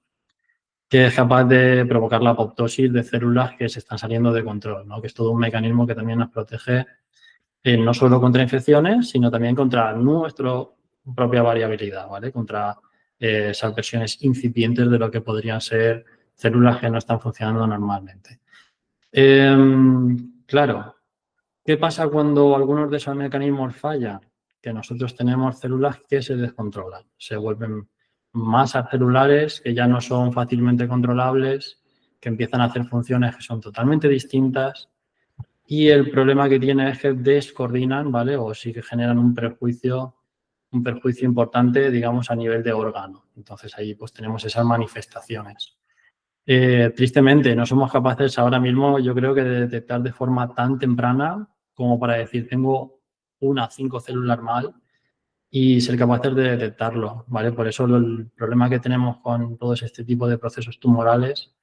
Speaker 2: que es capaz de provocar la apoptosis de células que se están saliendo de control, ¿no?, que es todo un mecanismo que también nos protege no solo contra infecciones, sino también contra nuestra propia variabilidad, ¿vale? Contra esas versiones incipientes de lo que podrían ser células que no están funcionando normalmente. Claro, ¿qué pasa cuando algunos de esos mecanismos fallan? Que nosotros tenemos células que se descontrolan, se vuelven masas celulares que ya no son fácilmente controlables, que empiezan a hacer funciones que son totalmente distintas y el problema que tiene es que descoordinan, ¿vale? O sí que generan un perjuicio importante, digamos, a nivel de órgano. Entonces ahí pues tenemos esas manifestaciones. Tristemente, no somos capaces ahora mismo, yo creo que de detectar de forma tan temprana como para decir tengo 1 a 5 células mal, y ser capaces de detectarlo, ¿vale? Por eso el problema que tenemos con todos este tipo de procesos tumorales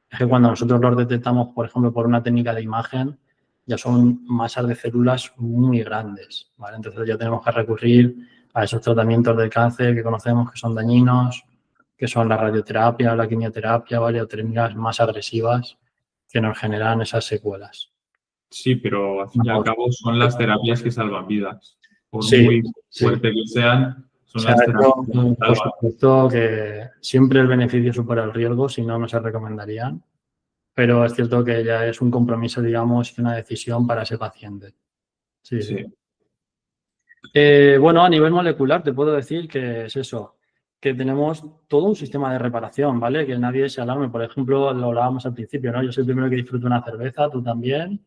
Speaker 2: es que cuando nosotros los detectamos, por ejemplo, por una técnica de imagen, ya son masas de células muy grandes, ¿vale? Entonces ya tenemos que recurrir a esos tratamientos del cáncer que conocemos que son dañinos, que son la radioterapia, la quimioterapia, ¿vale? O técnicas más agresivas que nos generan esas secuelas.
Speaker 1: Sí, pero al fin y al cabo son las terapias que salvan vidas. Por
Speaker 2: Sí,
Speaker 1: muy
Speaker 2: sí.
Speaker 1: fuertes que sean,
Speaker 2: O
Speaker 1: son
Speaker 2: sea,
Speaker 1: las terapias
Speaker 2: eso,
Speaker 1: que
Speaker 2: por
Speaker 1: salvan.
Speaker 2: supuesto que siempre el beneficio supera el riesgo, si no, no se recomendarían, pero es cierto que ya es un compromiso, digamos, y una decisión para ese paciente. Sí, sí.
Speaker 1: Sí,
Speaker 2: Bueno, a nivel molecular te puedo decir que es eso, que tenemos todo un sistema de reparación, ¿vale? Que nadie se alarme. Por ejemplo, lo hablábamos al principio, ¿no? Yo soy el primero que disfruto una cerveza, tú también.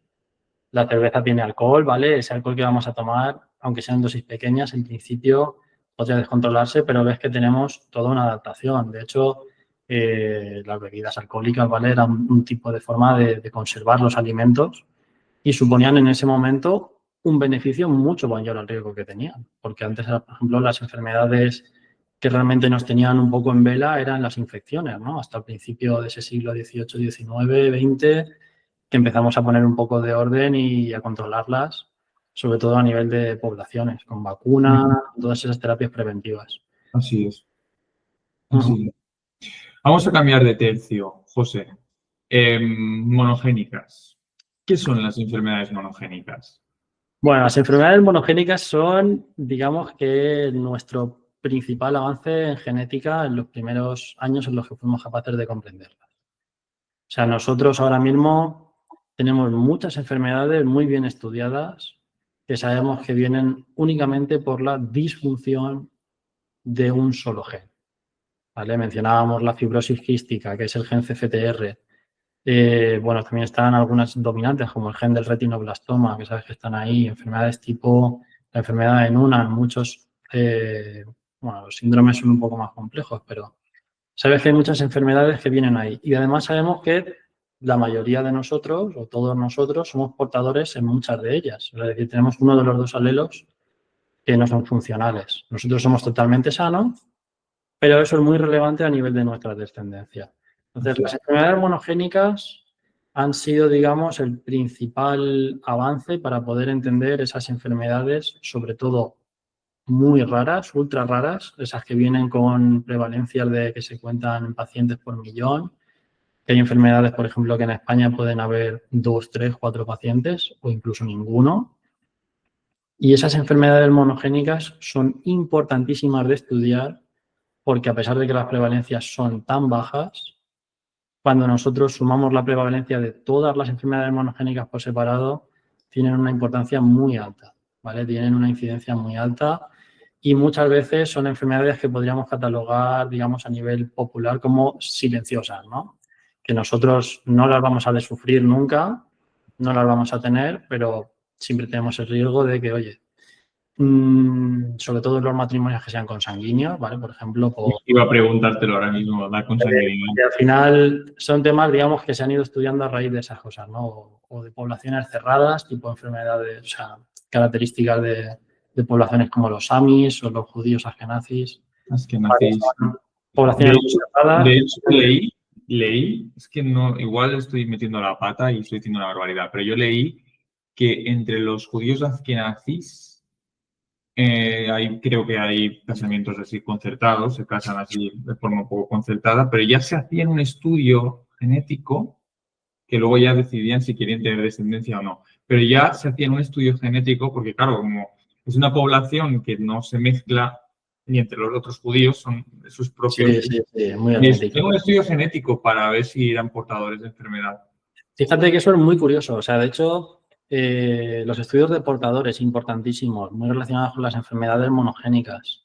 Speaker 2: La cerveza tiene alcohol, ¿vale? Ese alcohol que vamos a tomar, aunque sean dosis pequeñas, en principio podría descontrolarse, pero ves que tenemos toda una adaptación. De hecho, las bebidas alcohólicas, ¿vale? Eran un tipo de forma de conservar los alimentos y suponían en ese momento un beneficio mucho mayor al riesgo que tenían. Porque antes, por ejemplo, las enfermedades que realmente nos tenían un poco en vela eran las infecciones, ¿no? Hasta el principio de ese siglo XVIII, XIX, XX, que empezamos a poner un poco de orden y a controlarlas, sobre todo a nivel de poblaciones, con vacunas, todas esas terapias preventivas.
Speaker 1: así es.
Speaker 2: Ujú.
Speaker 1: Así es. Vamos a cambiar de tercio, José. Monogénicas. ¿Qué son las enfermedades monogénicas?
Speaker 2: Bueno, las enfermedades monogénicas son, digamos que nuestro principal avance en genética en los primeros años en los que fuimos capaces de comprenderlas. O sea, nosotros ahora mismo tenemos muchas enfermedades muy bien estudiadas que sabemos que vienen únicamente por la disfunción de un solo gen. ¿Vale? Mencionábamos la fibrosis quística, que es el gen CFTR. Bueno, también están algunas dominantes, como el gen del retinoblastoma, que sabes que están ahí, enfermedades tipo la enfermedad de Noonan, muchos, bueno, los síndromes son un poco más complejos, pero sabes que hay muchas enfermedades que vienen ahí. Y además sabemos que la mayoría de nosotros, o todos nosotros, somos portadores en muchas de ellas. Es decir, tenemos uno de los dos alelos que no son funcionales. Nosotros somos totalmente sanos, pero eso es muy relevante a nivel de nuestra descendencia. Entonces, las enfermedades monogénicas han sido, digamos, el principal avance para poder entender esas enfermedades, sobre todo muy raras, ultra raras, esas que vienen con prevalencias de que se cuentan en pacientes por millón, que hay enfermedades, por ejemplo, que en España pueden haber 2, 3, 4 pacientes o incluso ninguno. Y esas enfermedades monogénicas son importantísimas de estudiar porque a pesar de que las prevalencias son tan bajas, cuando nosotros sumamos la prevalencia de todas las enfermedades monogénicas por separado, tienen una importancia muy alta, ¿vale? Tienen una incidencia muy alta y muchas veces son enfermedades que podríamos catalogar, digamos, a nivel popular como silenciosas, ¿no? Que nosotros no las vamos a sufrir nunca, no las vamos a tener, pero siempre tenemos el riesgo de que, oye, sobre todo en los matrimonios que sean consanguíneos, ¿vale? Por ejemplo,
Speaker 1: Iba a preguntártelo ahora mismo, la consanguinidad.
Speaker 2: y al final son temas, digamos, que se han ido estudiando a raíz de esas cosas, ¿no? O de poblaciones cerradas, tipo enfermedades, o sea, características de poblaciones como los samis o los judíos askenazis.
Speaker 1: Es que
Speaker 2: Vale,
Speaker 1: nacéis.
Speaker 2: son poblaciones muy
Speaker 1: De
Speaker 2: cerradas.
Speaker 1: hecho, leí, es que no, igual estoy metiendo la pata y estoy diciendo una barbaridad, pero yo leí que entre los judíos nazis creo que hay casamientos así concertados, se casan así de forma un poco concertada, pero ya se hacía un estudio genético que luego ya decidían si querían tener descendencia o no. Pero ya se hacía un estudio genético porque, claro, como es una población que no se mezcla ni entre los otros judíos, son sus propios.
Speaker 2: Sí, sí, sí, muy
Speaker 1: Y
Speaker 2: hermética.
Speaker 1: un estudio genético para ver si eran portadores de enfermedad.
Speaker 2: Fíjate que eso es muy curioso. O sea, de hecho, los estudios de portadores importantísimos, muy relacionados con las enfermedades monogénicas,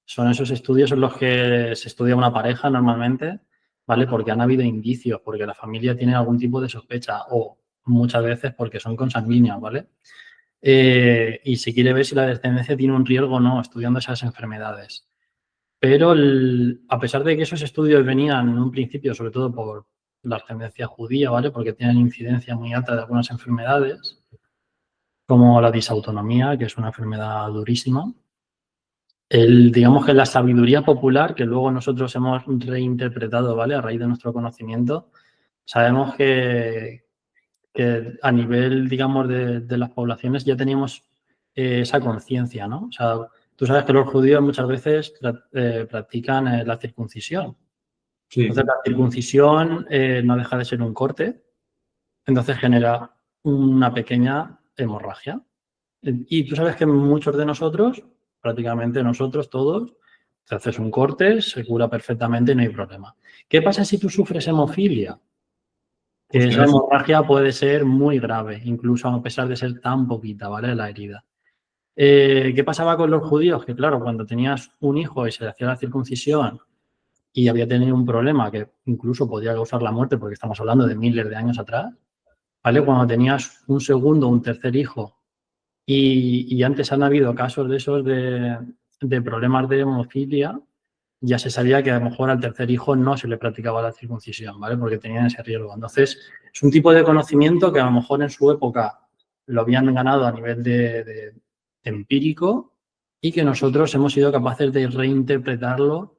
Speaker 2: son esos estudios en los que se estudia una pareja normalmente, ¿vale? Porque han habido indicios, porque la familia tiene algún tipo de sospecha o muchas veces porque son consanguíneos, ¿vale? Y se quiere ver si la descendencia tiene un riesgo o no, estudiando esas enfermedades. Pero a pesar de que esos estudios venían en un principio, sobre todo por la ascendencia judía, ¿vale? Porque tienen incidencia muy alta de algunas enfermedades, como la disautonomía, que es una enfermedad durísima. digamos que la sabiduría popular que luego nosotros hemos reinterpretado, ¿vale? A raíz de nuestro conocimiento, sabemos que a nivel, digamos, de las poblaciones ya teníamos esa conciencia, ¿no? O sea, tú sabes que los judíos muchas veces practican la circuncisión.
Speaker 1: Sí.
Speaker 2: Entonces, la circuncisión no deja de ser un corte, entonces genera una pequeña hemorragia. Y tú sabes que muchos de nosotros, prácticamente nosotros todos, te haces un corte, se cura perfectamente y no hay problema. ¿Qué pasa si tú sufres hemofilia? Que
Speaker 1: Pues que
Speaker 2: esa
Speaker 1: no sé.
Speaker 2: hemorragia puede ser muy grave, incluso a pesar de ser tan poquita, ¿vale? La herida. ¿Qué pasaba con los judíos? Que claro, cuando tenías un hijo y se le hacía la circuncisión y había tenido un problema que incluso podía causar la muerte, porque estamos hablando de miles de años atrás, ¿vale? Cuando tenías un segundo o un tercer hijo y antes han habido casos de esos de problemas de hemofilia, ya se sabía que a lo mejor al tercer hijo no se le practicaba la circuncisión, ¿vale? Porque tenían ese riesgo. Entonces, es un tipo de conocimiento que a lo mejor en su época lo habían ganado a nivel de empírico y que nosotros hemos sido capaces de reinterpretarlo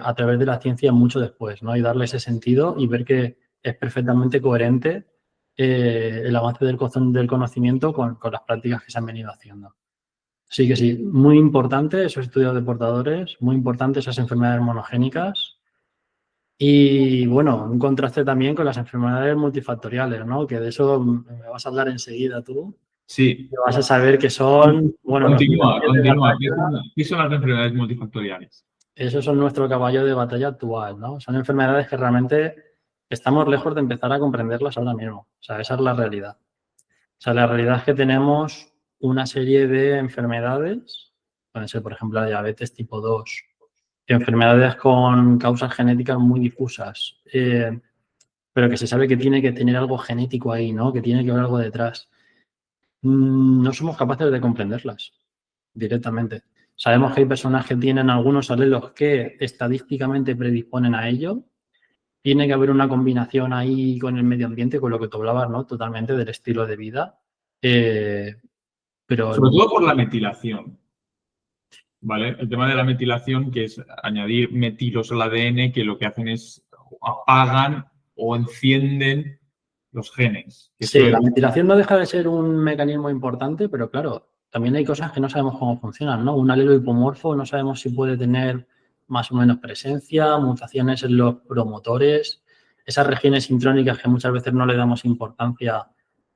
Speaker 2: a través de la ciencia mucho después, ¿no? Y darle ese sentido y ver que es perfectamente coherente el avance del conocimiento con las prácticas que se han venido haciendo. Sí que sí, muy importante esos estudios de portadores, muy importante esas enfermedades monogénicas y, bueno, un contraste también con las enfermedades multifactoriales, ¿no? Que de eso me vas a hablar enseguida tú.
Speaker 1: Sí.
Speaker 2: Y vas a saber que son, bueno, nuestros
Speaker 1: Continúa,
Speaker 2: caballos de
Speaker 1: continúa.
Speaker 2: batalla.
Speaker 1: ¿Qué son las enfermedades multifactoriales?
Speaker 2: Esos son nuestro caballo de batalla actual, ¿no? Son enfermedades que realmente estamos lejos de empezar a comprenderlas ahora mismo. O sea, esa es la realidad. O sea, la realidad es que tenemos una serie de enfermedades, pueden ser, por ejemplo, la diabetes tipo 2, enfermedades con causas genéticas muy difusas, pero que se sabe que tiene que tener algo genético ahí, ¿no? Que tiene que haber algo detrás. No somos capaces de comprenderlas directamente. Sabemos que hay personas que tienen algunos alelos que estadísticamente predisponen a ello. Tiene que haber una combinación ahí con el medio ambiente, con lo que tú hablabas, ¿no? Totalmente del estilo de vida. Pero
Speaker 1: Sobre todo por la metilación, ¿vale? El tema de la metilación, que es añadir metilos al ADN, que lo que hacen es apagan o encienden los genes.
Speaker 2: sí,
Speaker 1: Eso es,
Speaker 2: la metilación no deja de ser un mecanismo importante, pero claro, también hay cosas que no sabemos cómo funcionan, ¿no? Un alelo hipomorfo no sabemos si puede tener más o menos presencia, mutaciones en los promotores, esas regiones intrónicas que muchas veces no le damos importancia,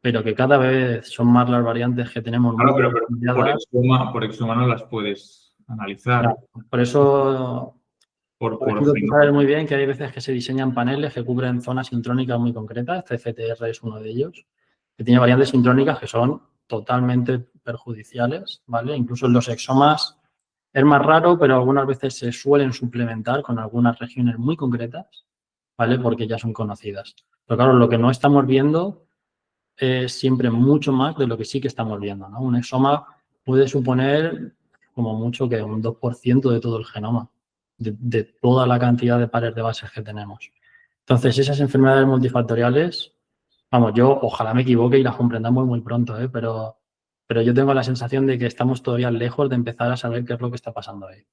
Speaker 2: pero que cada vez son más las variantes que tenemos
Speaker 1: claro,
Speaker 2: muy
Speaker 1: pero
Speaker 2: estudiadas.
Speaker 1: por exoma no las puedes analizar.
Speaker 2: Claro, por eso, por
Speaker 1: Por
Speaker 2: ejemplo, tú
Speaker 1: genoma.
Speaker 2: sabes muy bien que hay veces que se diseñan paneles que cubren zonas intrónicas muy concretas, CFTR es uno de ellos, que tiene variantes intrónicas que son totalmente perjudiciales, ¿vale? Incluso en los exomas es más raro, pero algunas veces se suelen suplementar con algunas regiones muy concretas, ¿vale? Porque ya son conocidas. Pero claro, lo que no estamos viendo es siempre mucho más de lo que sí que estamos viendo, ¿no? Un exoma puede suponer como mucho que un 2% de todo el genoma, de toda la cantidad de pares de bases que tenemos. Entonces, esas enfermedades multifactoriales, vamos, yo ojalá me equivoque y las comprendamos muy pronto, pero yo tengo la sensación de que estamos todavía lejos de empezar a saber qué es lo que está pasando ahí.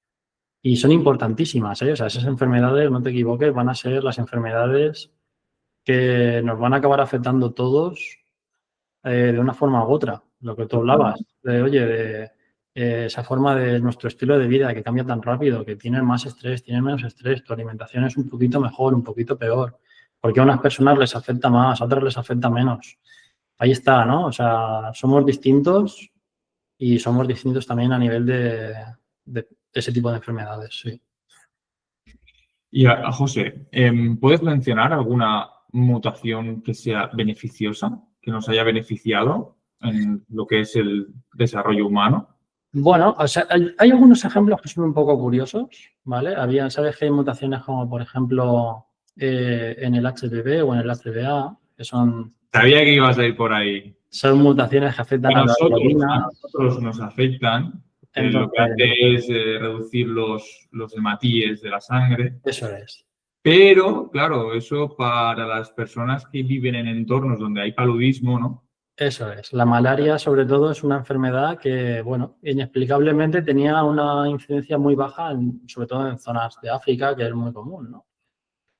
Speaker 2: Y son importantísimas, ¿eh? O sea, esas enfermedades, no te equivoques, van a ser las enfermedades que nos van a acabar afectando todos de una forma u otra. Lo que tú hablabas, de esa forma de nuestro estilo de vida que cambia tan rápido, que tienen más estrés, tienen menos estrés, tu alimentación es un poquito mejor, un poquito peor. Porque a unas personas les afecta más, a otras les afecta menos. Ahí está, ¿no? O sea, somos distintos y somos distintos también a nivel de ese tipo de enfermedades, sí.
Speaker 1: Y a José, ¿puedes mencionar alguna mutación que sea beneficiosa, que nos haya beneficiado en lo que es el desarrollo humano?
Speaker 2: Bueno, o sea, hay algunos ejemplos que son un poco curiosos, ¿vale? Sabes que hay mutaciones como, por ejemplo, en el HBV o en el HBA, que
Speaker 1: Sabía que ibas a ir por ahí.
Speaker 2: son mutaciones que afectan a la
Speaker 1: A
Speaker 2: hemoglobina.
Speaker 1: nosotros nos afectan, lo que
Speaker 2: Entonces,
Speaker 1: hace es reducir los hematíes de la sangre,
Speaker 2: eso es.
Speaker 1: pero claro, eso para las personas que viven en entornos donde hay paludismo, ¿no?
Speaker 2: Eso es. La malaria, sobre todo, es una enfermedad que, bueno, inexplicablemente tenía una incidencia muy baja, sobre todo en zonas de África, que es muy común, ¿no?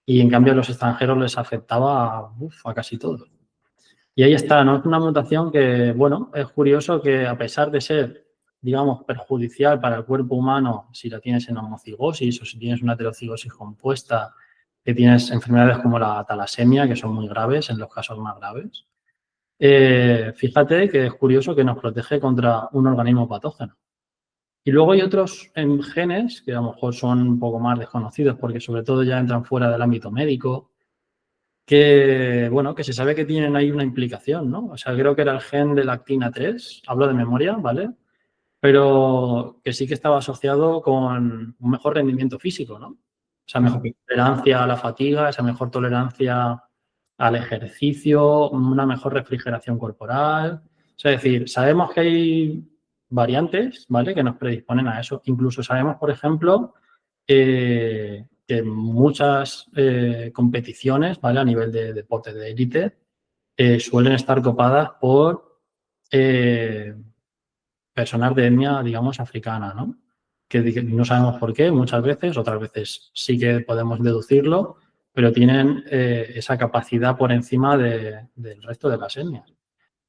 Speaker 2: Y en cambio a los extranjeros les afectaba a casi todos. Y ahí está, ¿no? Es una mutación que, bueno, es curioso que a pesar de ser, digamos, perjudicial para el cuerpo humano si la tienes en homocigosis o si tienes una heterocigosis compuesta, que tienes enfermedades como la talasemia, que son muy graves en los casos más graves, fíjate que es curioso que nos protege contra un organismo patógeno. Y luego hay otros genes que a lo mejor son un poco más desconocidos porque sobre todo ya entran fuera del ámbito médico, que, bueno, que se sabe que tienen ahí una implicación, ¿no? O sea, creo que era el gen de la actina 3, hablo de memoria, ¿vale? Pero que sí que estaba asociado con un mejor rendimiento físico, ¿no? Esa mejor tolerancia a la fatiga, esa mejor tolerancia al ejercicio, una mejor refrigeración corporal. O sea, es decir, sabemos que hay variantes, ¿vale? Que nos predisponen a eso. Incluso sabemos, por ejemplo, que muchas competiciones, ¿vale? A nivel de deporte de élite, suelen estar copadas por personas de etnia, digamos, africana, ¿no? Que no sabemos por qué muchas veces, otras veces sí que podemos deducirlo, pero tienen esa capacidad por encima del resto de las etnias.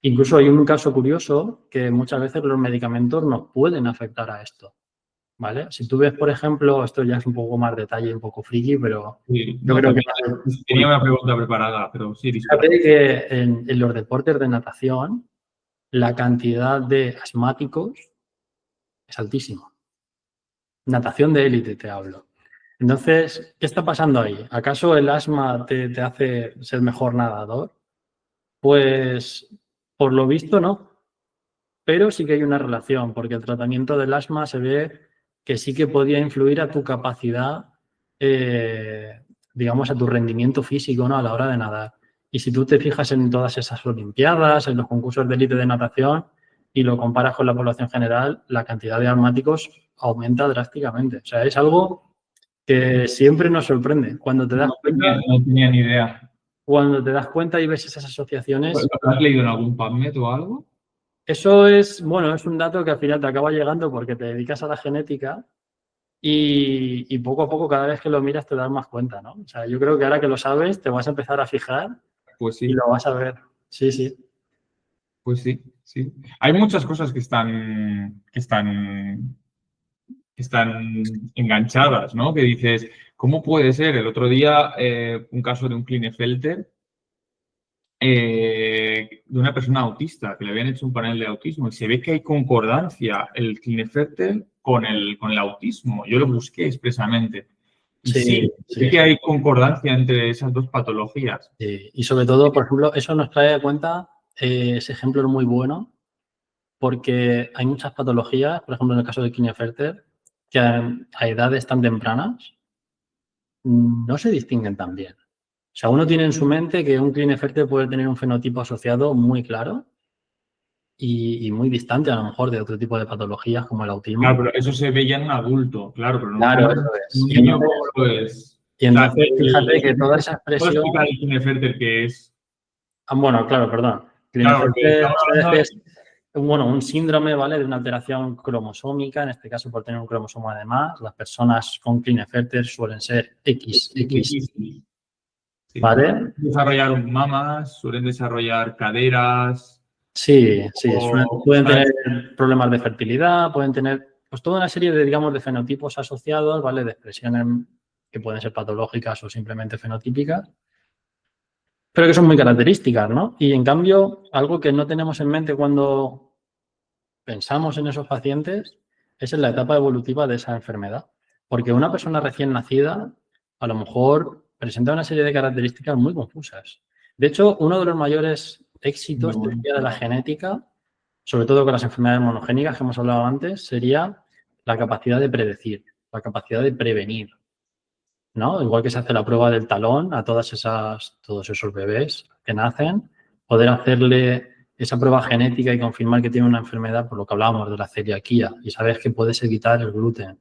Speaker 2: Incluso hay un caso curioso que muchas veces los medicamentos nos pueden afectar a esto, ¿vale? Si tú ves, por ejemplo, esto ya es un poco más detalle, un poco friki, pero
Speaker 1: Sí,
Speaker 2: yo
Speaker 1: no,
Speaker 2: creo que...
Speaker 1: tenía una pregunta preparada, pero sí, dispara.
Speaker 2: Fíjate que en los deportes de natación la cantidad de asmáticos es altísima. Natación de élite te hablo. Entonces, ¿qué está pasando ahí? ¿Acaso el asma te hace ser mejor nadador? Pues, por lo visto, no. Pero sí que hay una relación, porque el tratamiento del asma se ve que sí que podía influir a tu capacidad, digamos, a tu rendimiento físico, ¿no? A la hora de nadar. Y si tú te fijas en todas esas olimpiadas, en los concursos de élite de natación y lo comparas con la población general, la cantidad de asmáticos aumenta drásticamente. O sea, es algo que siempre nos sorprende. Cuando te das cuenta,
Speaker 1: No tenía ni idea.
Speaker 2: cuando te das cuenta y ves esas asociaciones,
Speaker 1: ¿Lo has leído en algún PubMed o algo?
Speaker 2: eso es, bueno, es un dato que al final te acaba llegando porque te dedicas a la genética y poco a poco, cada vez que lo miras, te das más cuenta, ¿no? O sea, yo creo que ahora que lo sabes, te vas a empezar a fijar
Speaker 1: Pues
Speaker 2: y
Speaker 1: sí,
Speaker 2: lo vas a ver. Sí, sí.
Speaker 1: pues sí, sí. Hay muchas cosas que están enganchadas, ¿no? Que dices, ¿cómo puede ser? El otro día, un caso de un Klinefelter, de una persona autista, que le habían hecho un panel de autismo y se ve que hay concordancia el Klinefelter con el autismo. Yo lo busqué expresamente. Y sí,
Speaker 2: Sí,
Speaker 1: sí
Speaker 2: sí.
Speaker 1: que hay concordancia entre esas dos patologías.
Speaker 2: Y sobre todo, por ejemplo, eso nos trae a cuenta, ese ejemplo es muy bueno porque hay muchas patologías, por ejemplo, en el caso de Klinefelter, que a edades tan tempranas no se distinguen tan bien. O sea, uno tiene en su mente que un Klinefelter puede tener un fenotipo asociado muy claro y muy distante a lo mejor de otro tipo de patologías como el autismo.
Speaker 1: Claro, pero eso se ve ya en un adulto, claro, pero no
Speaker 2: Claro,
Speaker 1: en
Speaker 2: eso es.
Speaker 1: un niño como lo es.
Speaker 2: Y
Speaker 1: O sea,
Speaker 2: entonces fíjate que toda esa
Speaker 1: ¿puedo
Speaker 2: expresión...
Speaker 1: explicar el Klinefelter qué es?
Speaker 2: Bueno, claro, perdón.
Speaker 1: Claro, porque
Speaker 2: Klinefelter,
Speaker 1: estamos
Speaker 2: sabes
Speaker 1: hablando
Speaker 2: que
Speaker 1: de...
Speaker 2: es bueno, un síndrome, ¿vale? De una alteración cromosómica, en este caso por tener un cromosoma además. Las personas con Klinefelter suelen ser XX,
Speaker 1: Sí.
Speaker 2: ¿vale?
Speaker 1: Desarrollar mamas, suelen desarrollar caderas,
Speaker 2: Sí, sí,
Speaker 1: o,
Speaker 2: pueden tener
Speaker 1: ¿sabes?
Speaker 2: problemas de fertilidad, pueden tener pues toda una serie de, digamos, de fenotipos asociados, ¿vale? De expresiones que pueden ser patológicas o simplemente fenotípicas, pero que son muy características, ¿no? Y en cambio, algo que no tenemos en mente cuando pensamos en esos pacientes es en la etapa evolutiva de esa enfermedad. Porque una persona recién nacida a lo mejor presenta una serie de características muy confusas. De hecho, uno de los mayores éxitos, te diría, de la genética, sobre todo con las enfermedades monogénicas que hemos hablado antes, sería la capacidad de predecir, la capacidad de prevenir, ¿no? Igual que se hace la prueba del talón a todos esos bebés que nacen, poder hacerle esa prueba genética y confirmar que tiene una enfermedad, por lo que hablábamos de la celiaquía, y sabes que puedes evitar el gluten,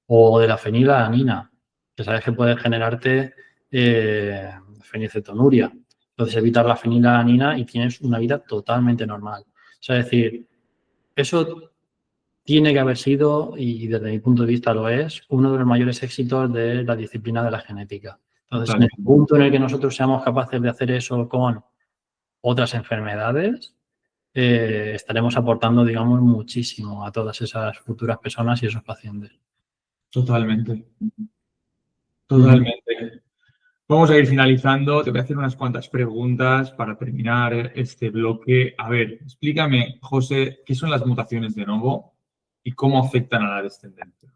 Speaker 2: o de la fenilalanina, que sabes que puede generarte fenilcetonuria. Entonces evitas la fenilalanina y tienes una vida totalmente normal. O sea, es decir, eso tiene que haber sido, y desde mi punto de vista lo es, uno de los mayores éxitos de la disciplina de la genética. Entonces, en el punto en el que nosotros seamos capaces de hacer eso con otras enfermedades, estaremos aportando, digamos, muchísimo a todas esas futuras personas y esos pacientes.
Speaker 1: Totalmente. Totalmente. Vamos a ir finalizando. Te voy a hacer unas cuantas preguntas para terminar este bloque. A ver, explícame, José, ¿qué son las mutaciones de novo y cómo afectan a la descendencia?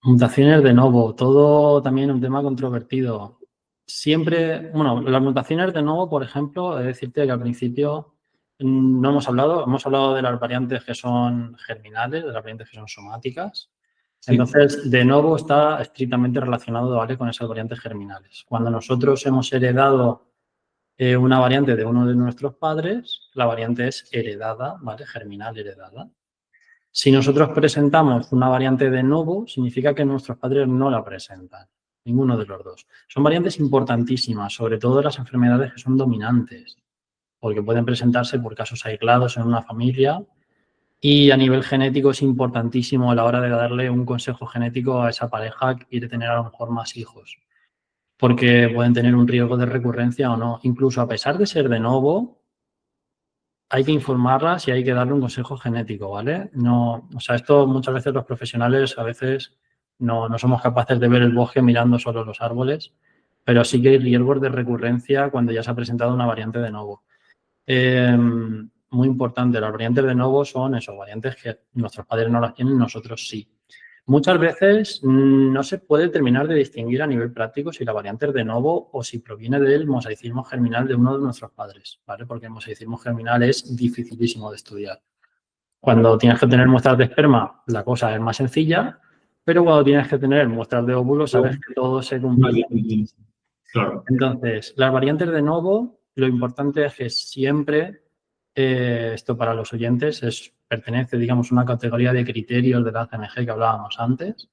Speaker 2: Mutaciones de novo, todo también un tema controvertido. Siempre, bueno, las mutaciones de novo, por ejemplo, he de decirte que al principio no hemos hablado de las variantes que son germinales, de las variantes que son somáticas.
Speaker 1: Sí.
Speaker 2: Entonces, de novo está estrictamente relacionado, ¿vale?, con esas variantes germinales. Cuando nosotros hemos heredado una variante de uno de nuestros padres, la variante es heredada, ¿vale?, germinal heredada. Si nosotros presentamos una variante de novo, significa que nuestros padres no la presentan, ninguno de los dos. Son variantes importantísimas, sobre todo las enfermedades que son dominantes, porque pueden presentarse por casos aislados en una familia y a nivel genético es importantísimo a la hora de darle un consejo genético a esa pareja que quiere tener a lo mejor más hijos, porque pueden tener un riesgo de recurrencia o no. Incluso a pesar de ser de novo, hay que informarlas y hay que darle un consejo genético, ¿vale? No, o sea, esto muchas veces los profesionales a veces no somos capaces de ver el bosque mirando solo los árboles, pero sí que hay riesgos de recurrencia cuando ya se ha presentado una variante de novo. Muy importante, las variantes de novo son eso, variantes que nuestros padres no las tienen, nosotros sí. Muchas veces no se puede terminar de distinguir a nivel práctico si la variante es de novo o si proviene del mosaicismo germinal de uno de nuestros padres, ¿vale? Porque el mosaicismo germinal es dificilísimo de estudiar. Cuando tienes que tener muestras de esperma, la cosa es más sencilla, pero cuando tienes que tener muestras de óvulos, sabes que todo se complica.
Speaker 1: Claro.
Speaker 2: Entonces, las variantes de novo, lo importante es que siempre, esto para los oyentes, pertenece, digamos, a una categoría de criterios de la CMG que hablábamos antes.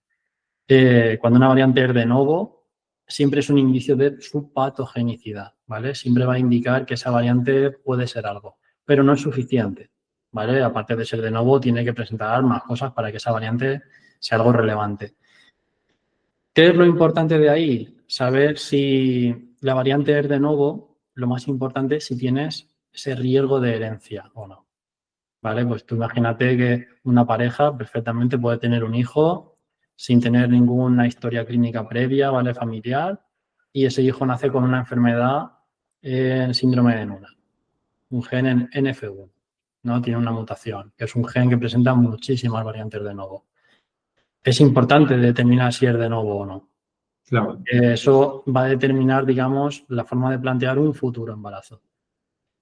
Speaker 2: Cuando una variante es de novo, siempre es un indicio de su patogenicidad, ¿vale? Siempre va a indicar que esa variante puede ser algo, pero no es suficiente, ¿vale? Aparte de ser de novo, tiene que presentar más cosas para que esa variante sea algo relevante. ¿Qué es lo importante de ahí? Saber si la variante es de novo, lo más importante es si tienes ese riesgo de herencia o no. ¿Vale? Pues tú imagínate que una pareja perfectamente puede tener un hijo sin tener ninguna historia clínica previa, ¿vale?, familiar, y ese hijo nace con una enfermedad en síndrome de Noonan, un gen en NF1, ¿no? Tiene una mutación, que es un gen que presenta muchísimas variantes de novo. Es importante determinar si es de novo o no.
Speaker 1: Claro.
Speaker 2: Eso va a determinar, digamos, la forma de plantear un futuro embarazo.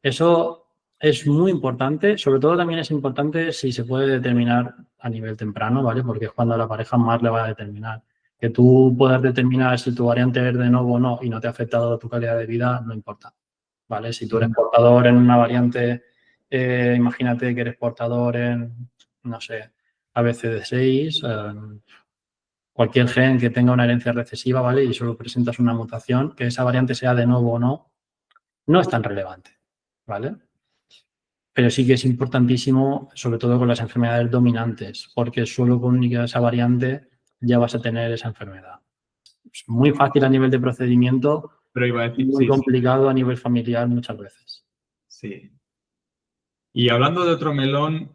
Speaker 2: Eso es muy importante, sobre todo también es importante si se puede determinar a nivel temprano, ¿vale? Porque es cuando la pareja más le va a determinar. Que tú puedas determinar si tu variante es de novo o no y no te ha afectado tu calidad de vida, no importa, ¿vale? Si tú eres portador en una variante, imagínate que eres portador en, no sé, ABCD6, cualquier gen que tenga una herencia recesiva, ¿vale?, y solo presentas una mutación, que esa variante sea de novo o no, no es tan relevante, ¿vale? Pero sí que es importantísimo, sobre todo con las enfermedades dominantes, porque solo con esa variante ya vas a tener esa enfermedad. Es muy fácil a nivel de procedimiento,
Speaker 1: pero iba a decir,
Speaker 2: muy
Speaker 1: sí,
Speaker 2: complicado a nivel familiar muchas veces.
Speaker 1: Sí. Y hablando de otro melón,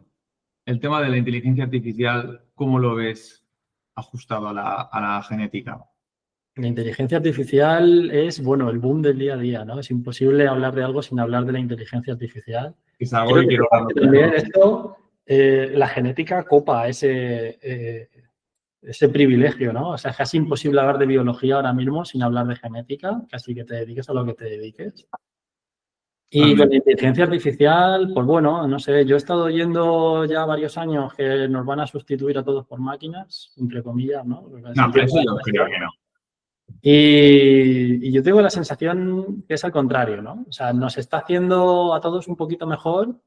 Speaker 1: el tema de la inteligencia artificial, ¿cómo lo ves ajustado a la genética?
Speaker 2: La inteligencia artificial es, bueno, el boom del día a día, ¿no? Es imposible hablar de algo sin hablar de la inteligencia artificial.
Speaker 1: Es algo
Speaker 2: Creo
Speaker 1: que quiero hablar.
Speaker 2: también esto, la genética copa ese privilegio, ¿no? O sea, es casi imposible hablar de biología ahora mismo sin hablar de genética, casi que te dediques a lo que te dediques. Y con la inteligencia artificial, pues bueno, no sé, yo he estado oyendo ya varios años que nos van a sustituir a todos por máquinas, entre comillas, ¿no?
Speaker 1: No, eso yo creo que no.
Speaker 2: Y yo tengo la sensación que es al contrario, ¿no? O sea, nos está haciendo a todos un poquito mejor,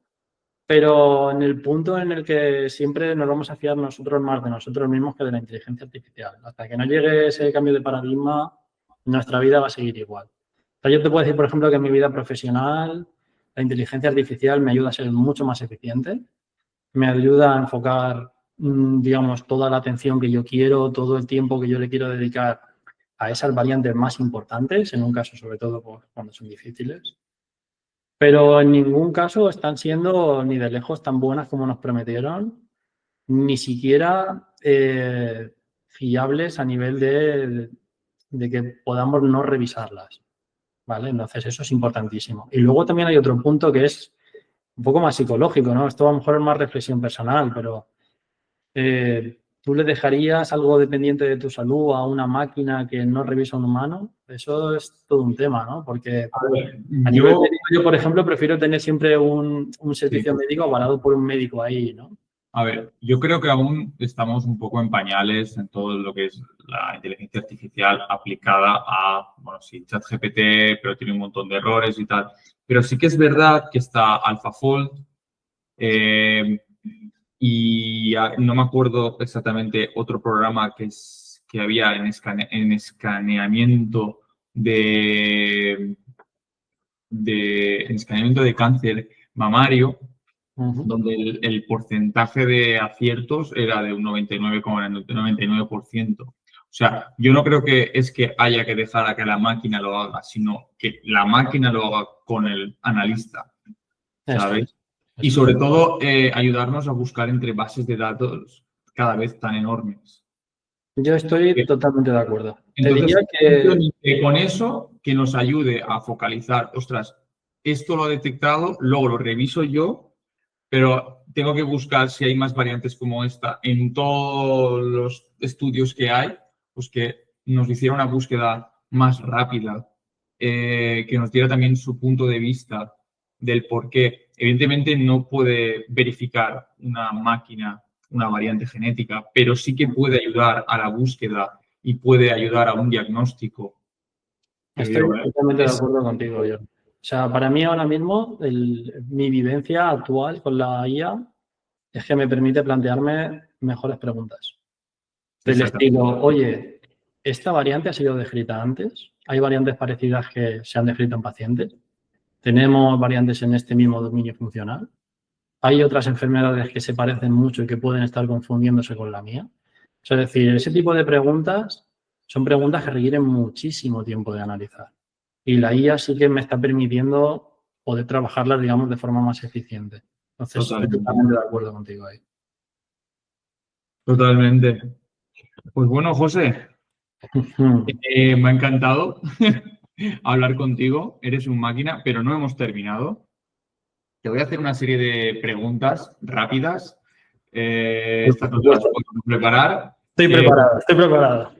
Speaker 2: pero en el punto en el que siempre nos vamos a fiar nosotros más de nosotros mismos que de la inteligencia artificial. Hasta que no llegue ese cambio de paradigma, nuestra vida va a seguir igual. O sea, yo te puedo decir, por ejemplo, que en mi vida profesional la inteligencia artificial me ayuda a ser mucho más eficiente, me ayuda a enfocar, digamos, toda la atención que yo quiero, todo el tiempo que yo le quiero dedicar a esas variantes más importantes, en un caso sobre todo pues, cuando son difíciles. Pero en ningún caso están siendo ni de lejos tan buenas como nos prometieron, ni siquiera fiables a nivel de que podamos no revisarlas, ¿vale? Entonces, eso es importantísimo. Y luego también hay otro punto que es un poco más psicológico, ¿no? Esto a lo mejor es más reflexión personal, pero ¿tú le dejarías algo dependiente de tu salud a una máquina que no revisa un humano? Eso es todo un tema, ¿no? Porque
Speaker 1: A ver,
Speaker 2: a nivel médico, yo, por ejemplo, prefiero tener siempre un servicio médico avalado por un médico ahí, ¿no?
Speaker 1: A ver, yo creo que aún estamos un poco en pañales en todo lo que es la inteligencia artificial aplicada a, bueno, sí, ChatGPT, pero tiene un montón de errores y tal. Pero sí que es verdad que está AlphaFold y no me acuerdo exactamente otro programa que había en escaneamiento de cáncer mamario, donde el porcentaje de aciertos era de un 99,99%. O sea, yo no creo que es que haya que dejar a que la máquina lo haga, sino que la máquina lo haga con el analista, ¿sabes? Y sobre todo ayudarnos a buscar entre bases de datos cada vez tan enormes.
Speaker 2: Yo estoy totalmente de acuerdo.
Speaker 1: Entonces,
Speaker 2: te diría
Speaker 1: que con eso, que nos ayude a focalizar, ostras, esto lo ha detectado, luego lo reviso yo, pero tengo que buscar si hay más variantes como esta en todos los estudios que hay, pues que nos hiciera una búsqueda más rápida, que nos diera también su punto de vista del por qué. Evidentemente no puede verificar una máquina una variante genética, pero sí que puede ayudar a la búsqueda y puede ayudar a un diagnóstico.
Speaker 2: Estoy totalmente de acuerdo contigo, yo. O sea, para mí ahora mismo mi vivencia actual con la IA es que me permite plantearme mejores preguntas. Del estilo, oye, ¿esta variante ha sido descrita antes? ¿Hay variantes parecidas que se han descrito en pacientes? ¿Tenemos variantes en este mismo dominio funcional? ¿Hay otras enfermedades que se parecen mucho y que pueden estar confundiéndose con la mía? O sea, es decir, ese tipo de preguntas son preguntas que requieren muchísimo tiempo de analizar. Y la IA sí que me está permitiendo poder trabajarlas, digamos, de forma más eficiente. Entonces, estoy totalmente de acuerdo contigo ahí.
Speaker 1: Totalmente. Pues bueno, José, me ha encantado hablar contigo. Eres un máquina, pero no hemos terminado. Te voy a hacer una serie de preguntas rápidas. Estas no te las puedo preparar.
Speaker 2: Estoy preparado.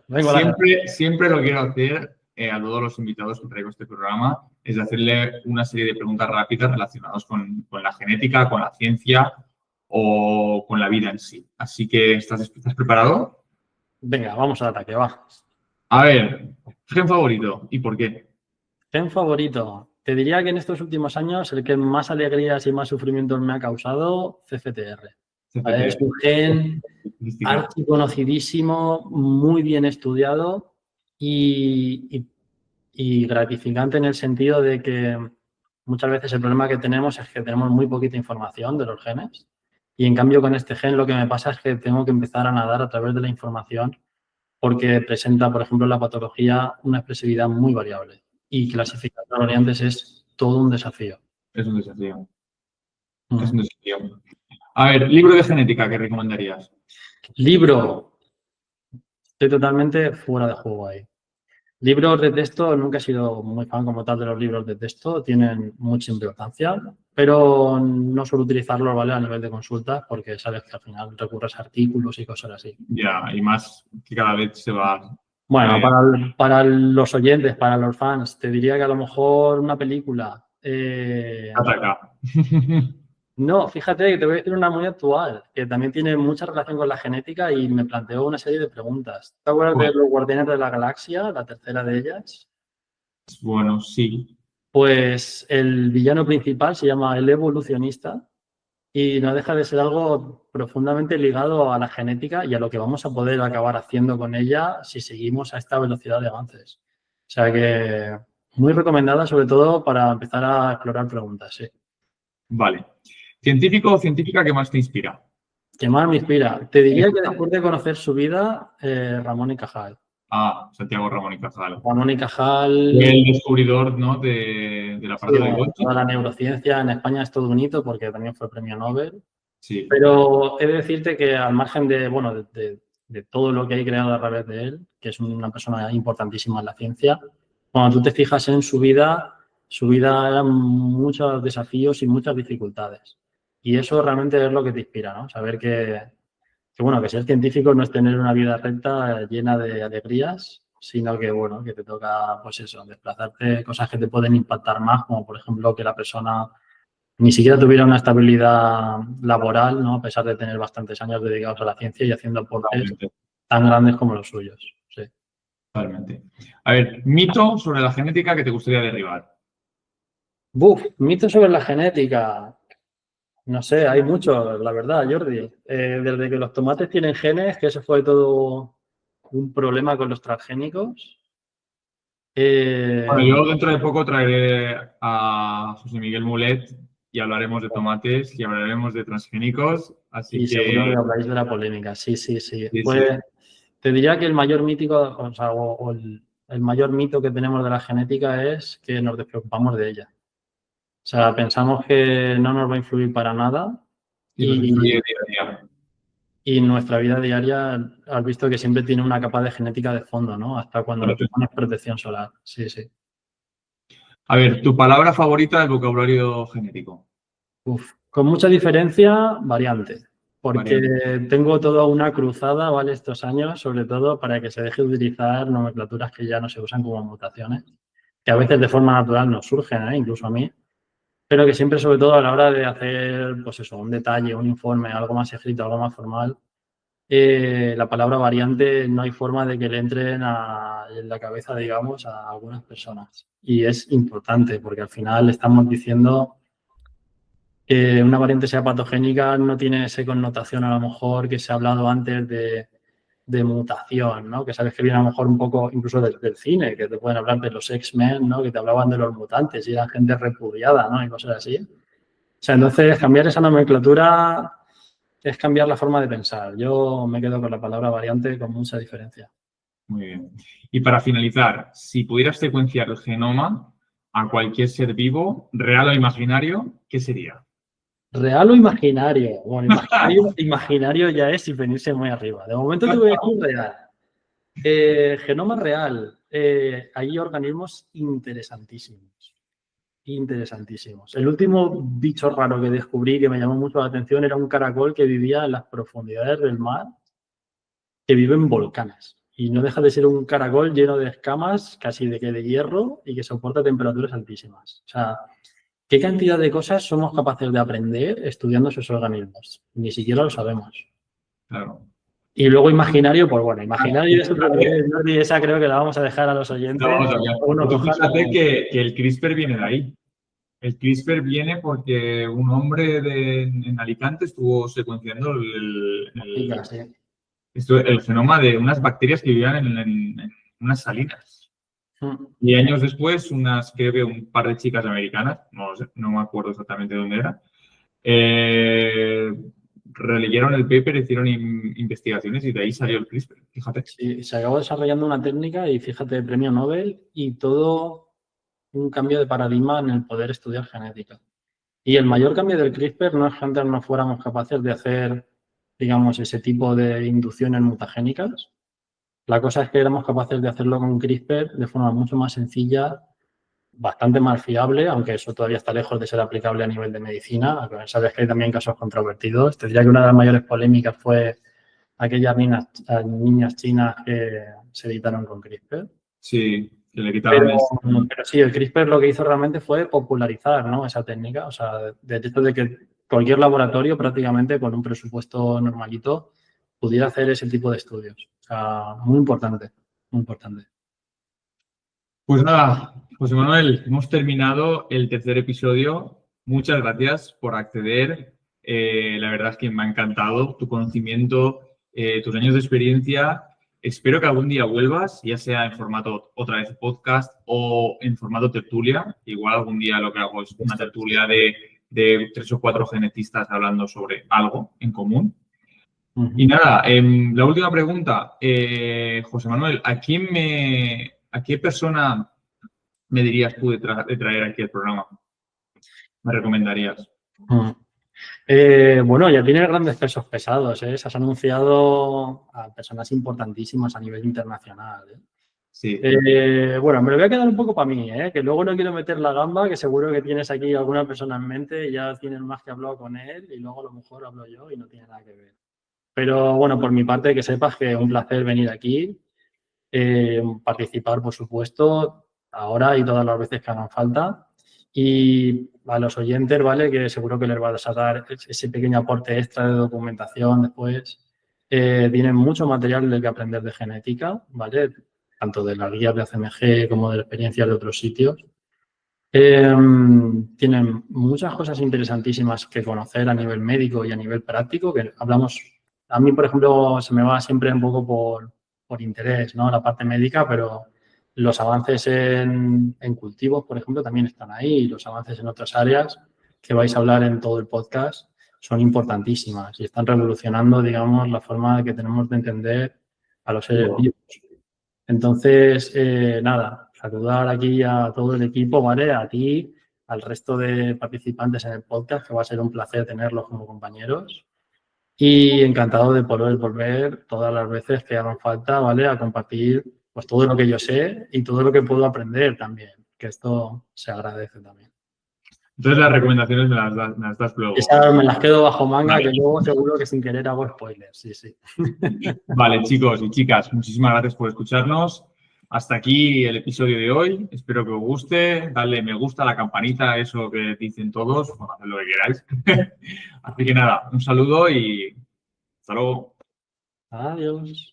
Speaker 1: Siempre lo quiero hacer a todos los invitados que traigo a este programa, es hacerle una serie de preguntas rápidas relacionadas con la genética, con la ciencia o con la vida en sí. Así que, ¿estás preparado?
Speaker 2: Venga, vamos al ataque, va.
Speaker 1: A ver, gen favorito y por qué.
Speaker 2: Gen favorito. Te diría que en estos últimos años el que más alegrías y más sufrimientos me ha causado, CFTR. Es un gen archiconocidísimo, muy bien estudiado y gratificante en el sentido de que muchas veces el problema que tenemos es que tenemos muy poquita información de los genes y en cambio con este gen lo que me pasa es que tengo que empezar a nadar a través de la información porque presenta, por ejemplo, la patología una expresividad muy variable y clasificar las variantes es todo un desafío.
Speaker 1: Es un desafío. Es un desafío. A ver, libro de genética, ¿qué recomendarías?
Speaker 2: Libro. Estoy totalmente fuera de juego ahí. Libros de texto, nunca he sido muy fan como tal de los libros de texto, tienen mucha importancia, pero no suelo utilizarlos, ¿vale? A nivel de consultas porque sabes que al final recurres a artículos y cosas así.
Speaker 1: Ya, y más que cada vez se va...
Speaker 2: Bueno, para los oyentes, para los fans, te diría que a lo mejor una película...
Speaker 1: Ataca.
Speaker 2: No, fíjate que te voy a decir una muy actual, que también tiene mucha relación con la genética y me planteó una serie de preguntas. ¿Te acuerdas de los Guardianes de la Galaxia, la tercera de ellas?
Speaker 1: Bueno, sí.
Speaker 2: Pues el villano principal se llama el evolucionista y no deja de ser algo profundamente ligado a la genética y a lo que vamos a poder acabar haciendo con ella si seguimos a esta velocidad de avances. O sea que Muy recomendada, sobre todo para empezar a explorar preguntas, sí.
Speaker 1: Vale. ¿Científico o científica que más te inspira?
Speaker 2: ¿Qué más me inspira? Te diría que después de conocer su vida, Ramón y Cajal.
Speaker 1: Santiago Ramón y Cajal.
Speaker 2: Ramón y Cajal,
Speaker 1: Fue el descubridor, ¿no? del
Speaker 2: sí,
Speaker 1: aparato de
Speaker 2: bueno,
Speaker 1: Golgi.
Speaker 2: toda la neurociencia en España es todo un hito porque también fue premio Nobel.
Speaker 1: Sí.
Speaker 2: Pero he de decirte que al margen de, bueno, de todo lo que hay creado a través de él, que es una persona importantísima en la ciencia, cuando tú te fijas en su vida eran muchos desafíos y muchas dificultades. Y eso realmente es lo que te inspira, ¿no? Saber bueno, que ser científico no es tener una vida recta llena de alegrías, sino que, bueno, que te toca, pues eso, desplazarte, cosas que te pueden impactar más, como por ejemplo que la persona ni siquiera tuviera una estabilidad laboral, ¿no? A pesar de tener bastantes años dedicados a la ciencia y haciendo aportes
Speaker 1: Totalmente.
Speaker 2: tan grandes como los suyos. Sí.
Speaker 1: Totalmente. A ver, mito sobre la genética que te gustaría derribar.
Speaker 2: Mito sobre la genética. No sé, hay muchos, la verdad, Jordi. Desde que los tomates tienen genes, que eso fue todo un problema con los transgénicos.
Speaker 1: Bueno, yo dentro de poco traeré a José Miguel Mulet y hablaremos de tomates y hablaremos de transgénicos, así
Speaker 2: Y seguro
Speaker 1: que
Speaker 2: que habláis de la polémica. Sí, sí, sí.
Speaker 1: sí, sí.
Speaker 2: Pues te diría que el mayor mítico, o sea, o el mayor mito que tenemos de la genética es que nos despreocupamos de ella. O sea, pensamos que no nos va a influir para nada
Speaker 1: Sí, nos influye
Speaker 2: y,
Speaker 1: día a día.
Speaker 2: y nuestra vida diaria has visto que siempre tiene una capa de genética de fondo, ¿no? Hasta cuando nos pones protección solar. Sí, sí.
Speaker 1: A ver, tu palabra favorita del vocabulario genético.
Speaker 2: Con mucha diferencia, variante. Porque
Speaker 1: Variante.
Speaker 2: tengo toda una cruzada, ¿vale? Estos años, sobre todo para que se deje de utilizar nomenclaturas que ya no se usan como mutaciones, que a veces de forma natural nos surgen, ¿eh? Incluso a mí, pero que siempre, sobre todo a la hora de hacer, pues eso, un detalle, un informe, algo más escrito, algo más formal, la palabra variante no hay forma de que le entren en la cabeza, digamos, a algunas personas. Y es importante porque al final estamos diciendo que una variante sea patogénica no tiene esa connotación a lo mejor que se ha hablado antes de mutación, ¿no? Que sabes que viene a lo mejor un poco incluso del cine, que te pueden hablar de los X-Men, ¿no? Que te hablaban de los mutantes y eran gente repudiada, ¿no? Y cosas así. O sea, entonces cambiar esa nomenclatura es cambiar la forma de pensar. Yo me quedo con la palabra variante con mucha diferencia.
Speaker 1: Muy bien. Y para finalizar, si pudieras secuenciar el genoma a cualquier ser vivo, real o imaginario, ¿qué sería?
Speaker 2: ¿Real o imaginario? Bueno, imaginario ya es y venirse muy arriba. De momento te voy a decir real. Genoma real. Hay organismos interesantísimos. Interesantísimos. El último bicho raro que descubrí que me llamó mucho la atención era un caracol que vivía en las profundidades del mar, que vive en volcanes. Y no deja de ser un caracol lleno de escamas, casi de hierro, y que soporta temperaturas altísimas. O sea, ¿qué cantidad de cosas somos capaces de aprender estudiando esos organismos? Ni siquiera lo sabemos.
Speaker 1: Claro.
Speaker 2: Y luego imaginario, pues bueno, imaginario es otro nivel, ¿no? Y esa creo que la vamos a dejar a los oyentes.
Speaker 1: No, vamos a ver.
Speaker 2: Uno
Speaker 1: Tú
Speaker 2: coja
Speaker 1: fíjate que el CRISPR viene de ahí. El CRISPR viene porque un hombre en Alicante estuvo secuenciando el genoma de unas bacterias que vivían en unas salinas. Y años después, creo que un par de chicas americanas, no sé, no me acuerdo exactamente dónde era, releyeron el paper, hicieron investigaciones y de ahí salió el CRISPR, fíjate.
Speaker 2: Sí, se acabó desarrollando una técnica y fíjate, premio Nobel y todo un cambio de paradigma en el poder estudiar genética. Y el mayor cambio del CRISPR no es que antes no fuéramos capaces de hacer, digamos, ese tipo de inducciones mutagénicas. La cosa es que éramos capaces de hacerlo con CRISPR de forma mucho más sencilla, bastante más fiable, aunque eso todavía está lejos de ser aplicable a nivel de medicina. Sabes que hay también casos controvertidos. Te diría que una de las mayores polémicas fue aquellas niñas chinas que se editaron con CRISPR.
Speaker 1: Sí, que le quitaron
Speaker 2: Pero sí, el CRISPR lo que hizo realmente fue popularizar, ¿no? Esa técnica. O sea, de hecho de que cualquier laboratorio prácticamente con un presupuesto normalito pudiera hacer ese tipo de estudios. O sea, muy importante, muy importante.
Speaker 1: Pues nada, José Manuel, hemos terminado el tercer episodio. Muchas gracias por acceder. La verdad es que me ha encantado tu conocimiento, tus años de experiencia espero que algún día vuelvas, ya sea en formato otra vez podcast o en formato tertulia. Igual algún día lo que hago es una tertulia de 3 o 4 genetistas hablando sobre algo en común. Y nada, la última pregunta, José Manuel, ¿a qué persona me dirías tú de traer aquí al programa? ¿Me recomendarías?
Speaker 2: Bueno, ya tienes grandes pesos pesados, ¿eh? Se has anunciado a personas importantísimas a nivel internacional, ¿eh?
Speaker 1: Sí.
Speaker 2: Bueno, me lo voy a quedar un poco para mí, ¿eh? Que luego no quiero meter la gamba, que seguro que tienes aquí alguna persona en mente y ya tienes más que hablado con él y luego a lo mejor hablo yo y no tiene nada que ver. Pero bueno, por mi parte, que sepas que es un placer venir aquí, participar, por supuesto, ahora y todas las veces que hagan falta. Y a los oyentes, ¿vale? Que seguro que les vas a dar ese pequeño aporte extra de documentación después. Tienen mucho material del que aprender de genética, ¿vale? Tanto de las guías de ACMG como de experiencias de otros sitios. Tienen muchas cosas interesantísimas que conocer a nivel médico y a nivel práctico, que hablamos, a mí, por ejemplo, se me va siempre un poco por interés, ¿no? La parte médica, pero los avances en cultivos, por ejemplo, también están ahí y los avances en otras áreas que vais a hablar en todo el podcast son importantísimas y están revolucionando, digamos, la forma que tenemos de entender a los seres vivos. Entonces, nada, saludar aquí a todo el equipo, ¿vale? A ti, al resto de participantes en el podcast, que va a ser un placer tenerlos como compañeros. Y encantado de poder volver todas las veces que hagan falta, ¿vale? A compartir pues todo lo que yo sé y todo lo que puedo aprender también, que esto se agradece también.
Speaker 1: Entonces las recomendaciones me las das luego.
Speaker 2: Esas me las quedo bajo manga, vale. Que luego seguro que sin querer hago spoilers, sí, sí.
Speaker 1: Vale, chicos y chicas, muchísimas gracias por escucharnos. Hasta aquí el episodio de hoy. Espero que os guste. Dale me gusta a la campanita, eso que dicen todos. Bueno, haced lo que queráis. Así que nada, un saludo y hasta luego.
Speaker 2: Adiós.